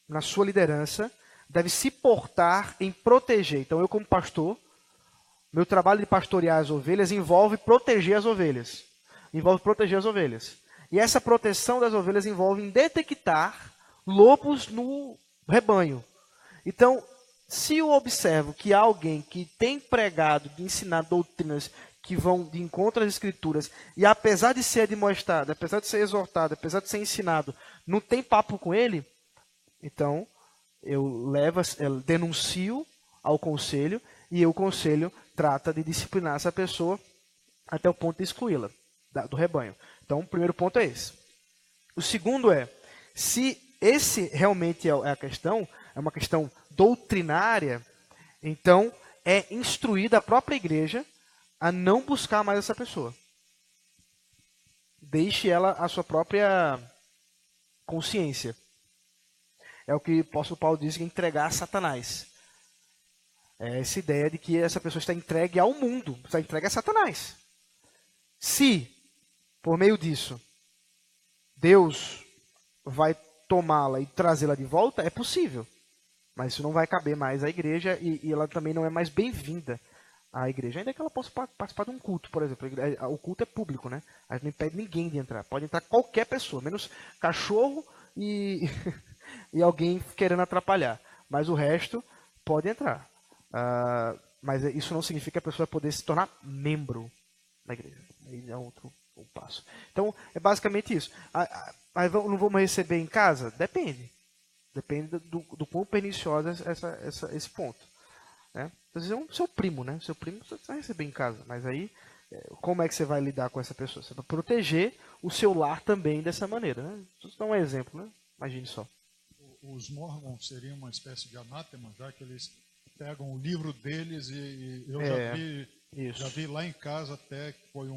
na sua liderança, deve se portar em proteger. Então, eu como pastor, meu trabalho de pastorear as ovelhas envolve proteger as ovelhas. E essa proteção das ovelhas envolve detectar lobos no rebanho. Então, se eu observo que há alguém que tem pregado, de ensinar doutrinas que vão de encontro às escrituras, e apesar de ser admoestado, apesar de ser exortado, apesar de ser ensinado, não tem papo com ele, então eu denuncio ao conselho, e o conselho trata de disciplinar essa pessoa até o ponto de excluí-la do rebanho. Então, o primeiro ponto é esse. O segundo é, se esse realmente é a questão, é uma questão doutrinária, então é instruída a própria igreja a não buscar mais essa pessoa. Deixe ela a sua própria consciência. É o que o apóstolo Paulo diz, que é entregar a Satanás. É essa ideia de que essa pessoa está entregue ao mundo, está entregue a Satanás. Se, por meio disso, Deus vai tomá-la e trazê-la de volta, é possível. Mas isso não vai caber mais à igreja e ela também não é mais bem-vinda à igreja. Ainda que ela possa participar de um culto, por exemplo. O culto é público, né? A gente não impede ninguém de entrar. Pode entrar qualquer pessoa, menos cachorro e alguém querendo atrapalhar. Mas o resto pode entrar. Mas isso não significa que a pessoa vai poder se tornar membro da igreja. Aí é outro passo. Então, é basicamente isso. Mas não vamos receber em casa? Depende. Depende do quão pernicioso é esse ponto. Né? Às vezes é o seu primo, né? Seu primo você vai receber em casa. Mas aí, como é que você vai lidar com essa pessoa? Você vai proteger o seu lar também dessa maneira. Né? Deixa eu dar um exemplo, né? Imagine só. Os mormons seriam uma espécie de anátema, já que eles pegam o livro deles e eu já vi lá em casa até que foi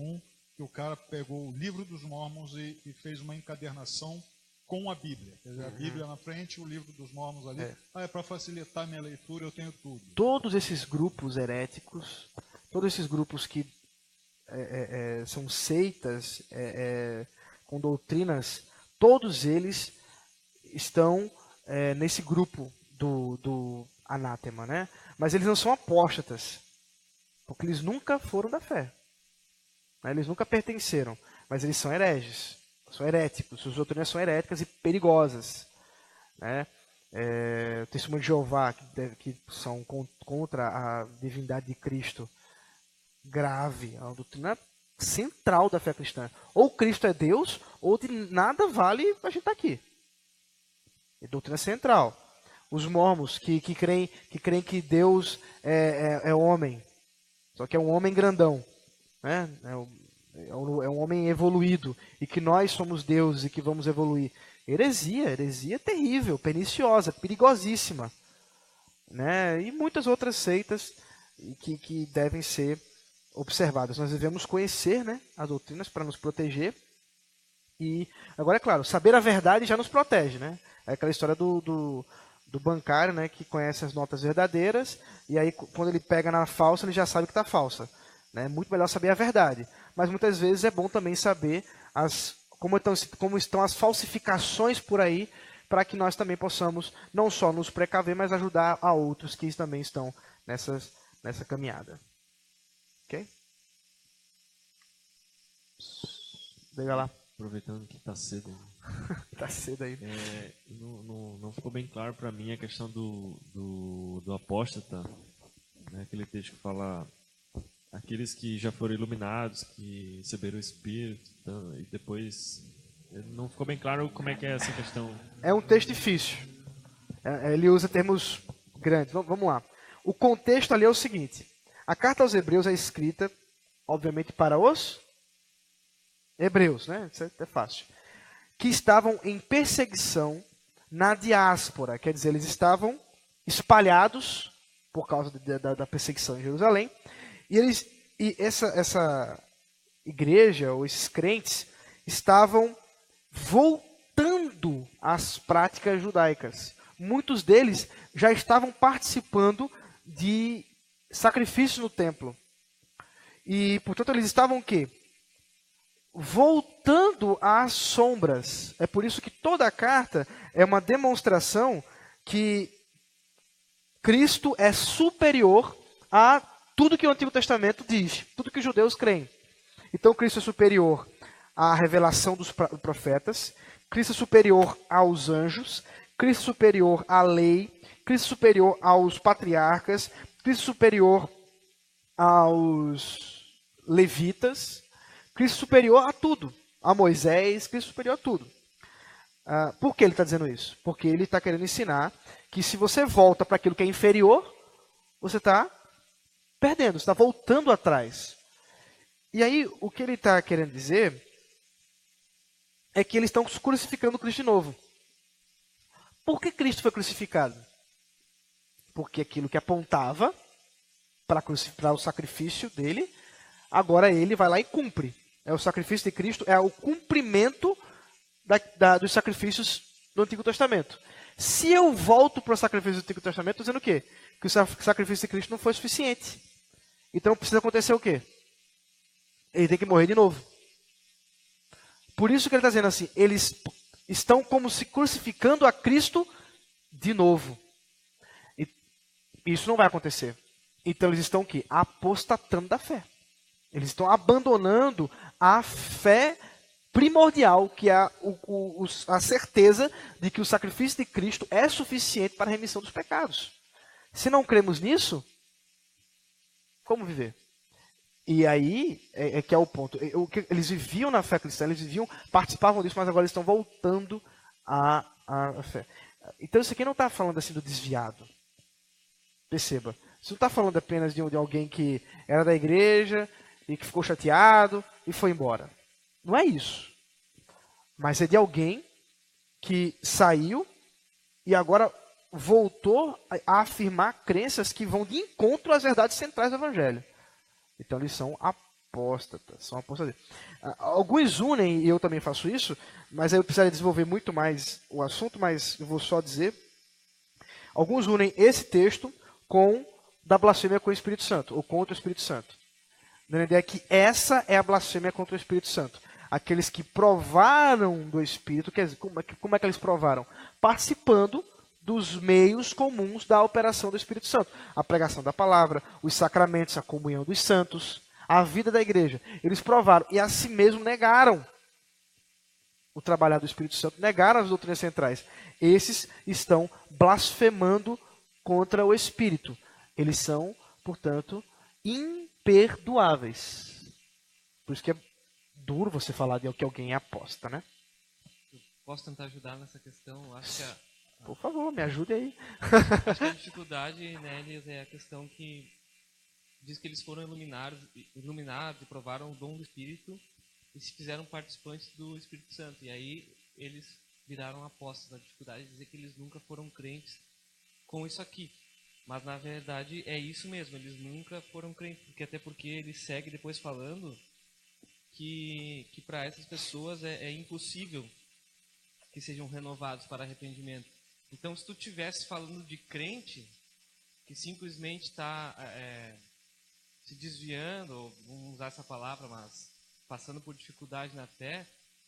que o cara pegou o livro dos mormons e fez uma encadernação com a Bíblia. Quer dizer, a Bíblia na frente, o livro dos mormons ali. É para facilitar minha leitura, eu tenho tudo. Todos esses grupos heréticos, todos esses grupos que são seitas com doutrinas, todos eles estão nesse grupo do anátema, né? Mas eles não são apóstatas, porque eles nunca foram da fé, né? Eles nunca pertenceram, mas eles são hereges, são heréticos, suas doutrinas são heréticas e perigosas, né? O testemunho de Jeová, que são contra a divindade de Cristo, grave, é uma doutrina central da fé cristã. Ou Cristo é Deus, ou de nada vale a gente estar aqui. É doutrina central. Os mormons que creem que Deus é homem, só que é um homem grandão, né? É um homem evoluído e que nós somos deuses e que vamos evoluir. Heresia terrível, perniciosa, perigosíssima, né? E muitas outras seitas que devem ser observadas. Nós devemos conhecer, né, as doutrinas para nos proteger. E agora, é claro, saber a verdade já nos protege, né? É aquela história do bancário, né, que conhece as notas verdadeiras e aí quando ele pega na falsa, ele já sabe que está falsa. Né? É muito melhor saber a verdade. Mas muitas vezes é bom também saber como estão as falsificações por aí, para que nós também possamos não só nos precaver, mas ajudar a outros que também estão nessa caminhada. Ok? Liga lá. Aproveitando que está cedo. Tá cedo aí. Não ficou bem claro para mim a questão do apóstata, né? Aquele texto que fala aqueles que já foram iluminados, que receberam o Espírito, e depois não ficou bem claro como é que é essa questão. É um texto difícil. Ele usa termos grandes. Vamos lá. O contexto ali é o seguinte. A carta aos Hebreus é escrita, obviamente, para os hebreus, né? Isso é fácil. Que estavam em perseguição na diáspora. Quer dizer, eles estavam espalhados por causa da perseguição em Jerusalém. E essa igreja, ou esses crentes, estavam voltando às práticas judaicas. Muitos deles já estavam participando de sacrifícios no templo. E, portanto, eles estavam o quê? Voltando às sombras. É por isso que toda a carta é uma demonstração que Cristo é superior a tudo que o Antigo Testamento diz, tudo que os judeus creem. Então, Cristo é superior à revelação dos profetas, Cristo é superior aos anjos, Cristo é superior à lei, Cristo é superior aos patriarcas, Cristo é superior aos levitas, Cristo é superior a tudo, a Moisés, Cristo é superior a tudo. Por que ele está dizendo isso? Porque ele está querendo ensinar que se você volta para aquilo que é inferior, você está perdendo, você está voltando atrás. E aí, o que ele está querendo dizer é que eles estão crucificando Cristo de novo. Por que Cristo foi crucificado? Porque aquilo que apontava para o sacrifício dele, agora ele vai lá e cumpre. O sacrifício de Cristo é o cumprimento dos sacrifícios do Antigo Testamento. Se eu volto para o sacrifício do Antigo Testamento, estou dizendo o quê? Que o sacrifício de Cristo não foi suficiente. Então precisa acontecer o quê? Ele tem que morrer de novo. Por isso que ele está dizendo assim, eles estão como se crucificando a Cristo de novo. E isso não vai acontecer. Então eles estão o quê? Apostatando da fé. Eles estão abandonando a fé primordial, que é a certeza de que o sacrifício de Cristo é suficiente para a remissão dos pecados. Se não cremos nisso, como viver? E aí é que é o ponto. Eles viviam na fé cristã, participavam disso, mas agora eles estão voltando à fé. Então isso aqui não está falando assim do desviado. Perceba. Isso não está falando apenas de alguém que era da igreja e que ficou chateado e foi embora. Não é isso. Mas é de alguém que saiu e agora voltou a afirmar crenças que vão de encontro às verdades centrais do Evangelho. Então eles são apóstatas. Alguns unem, e eu também faço isso, mas aí eu precisaria desenvolver muito mais o assunto, mas eu vou só dizer. Alguns unem esse texto com da blasfêmia com o Espírito Santo, ou contra o Espírito Santo. Dando a ideia que essa é a blasfêmia contra o Espírito Santo. Aqueles que provaram do Espírito, quer dizer, como é que eles provaram? Participando dos meios comuns da operação do Espírito Santo. A pregação da palavra, os sacramentos, a comunhão dos santos, a vida da igreja. Eles provaram e a si mesmo negaram o trabalhar do Espírito Santo, negaram as doutrinas centrais. Esses estão blasfemando contra o Espírito. Eles são, portanto, imperdoáveis. Por isso que é duro você falar de que alguém é apóstata, né? Posso tentar ajudar nessa questão? Eu acho que Por favor, me ajude aí. Acho que a dificuldade neles é a questão que diz que eles foram iluminados e provaram o dom do Espírito e se fizeram participantes do Espírito Santo. E aí eles viraram apóstolos. A dificuldade de dizer que eles nunca foram crentes com isso aqui. Mas na verdade é isso mesmo, eles nunca foram crentes, porque ele segue depois falando que para essas pessoas é impossível que sejam renovados para arrependimento. Então, se tu estivesse falando de crente que simplesmente está se desviando, ou vamos usar essa palavra, mas passando por dificuldade na fé,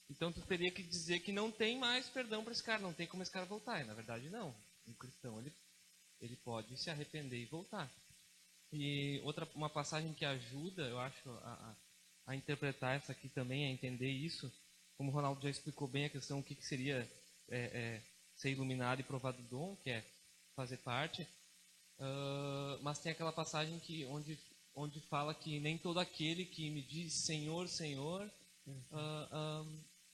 então tu teria que dizer que não tem mais perdão para esse cara, não tem como esse cara voltar. E na verdade não. Um cristão, ele pode se arrepender e voltar. E uma passagem que ajuda, eu acho, a interpretar essa aqui também, a entender isso, como o Ronaldo já explicou bem a questão, o que seria ser iluminado e provar do dom, que é fazer parte. Mas tem aquela passagem onde fala que nem todo aquele que me diz Senhor, Senhor,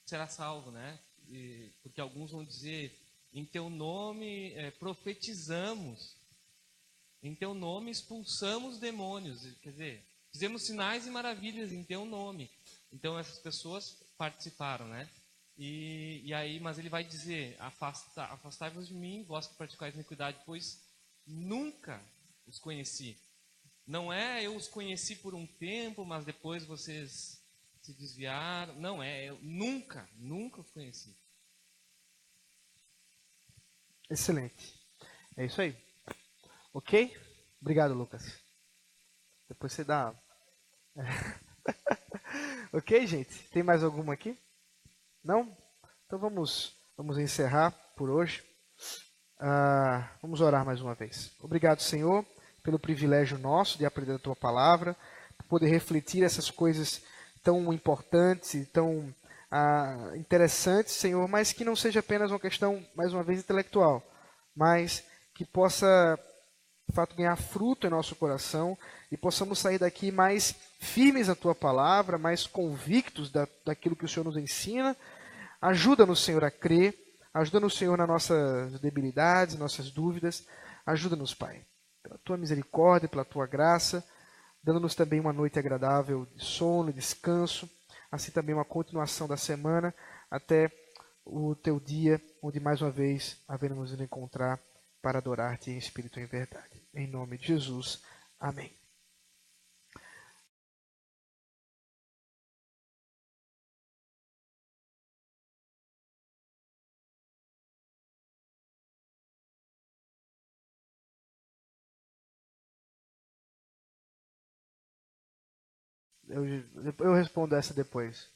será salvo, né? Porque alguns vão dizer, em teu nome profetizamos, em teu nome expulsamos demônios, quer dizer, fizemos sinais e maravilhas em teu nome. Então essas pessoas participaram, né? E aí, mas ele vai dizer, afastai-vos de mim, vós que praticais iniquidade, pois nunca os conheci. Não é eu os conheci por um tempo, mas depois vocês se desviaram. Não, eu nunca os conheci. Excelente. É isso aí. Ok? Obrigado, Lucas. Depois você dá. Ok, gente? Tem mais alguma aqui? Não? Então vamos encerrar por hoje. Vamos orar mais uma vez. Obrigado, Senhor, pelo privilégio nosso de aprender a Tua Palavra, por poder refletir essas coisas tão importantes e tão interessantes, Senhor, mas que não seja apenas uma questão, mais uma vez, intelectual, mas que possa, de fato, ganhar fruto em nosso coração e possamos sair daqui mais firmes na Tua Palavra, mais convictos daquilo que o Senhor nos ensina. Ajuda-nos, Senhor, a crer. Ajuda-nos, Senhor, nas nossas debilidades, nossas dúvidas. Ajuda-nos, Pai, pela Tua misericórdia, pela Tua graça, dando-nos também uma noite agradável de sono, descanso, assim também uma continuação da semana, até o Teu dia, onde mais uma vez haveremos de nos encontrar para adorar-Te em espírito e em verdade. Em nome de Jesus. Amém. Eu respondo essa depois.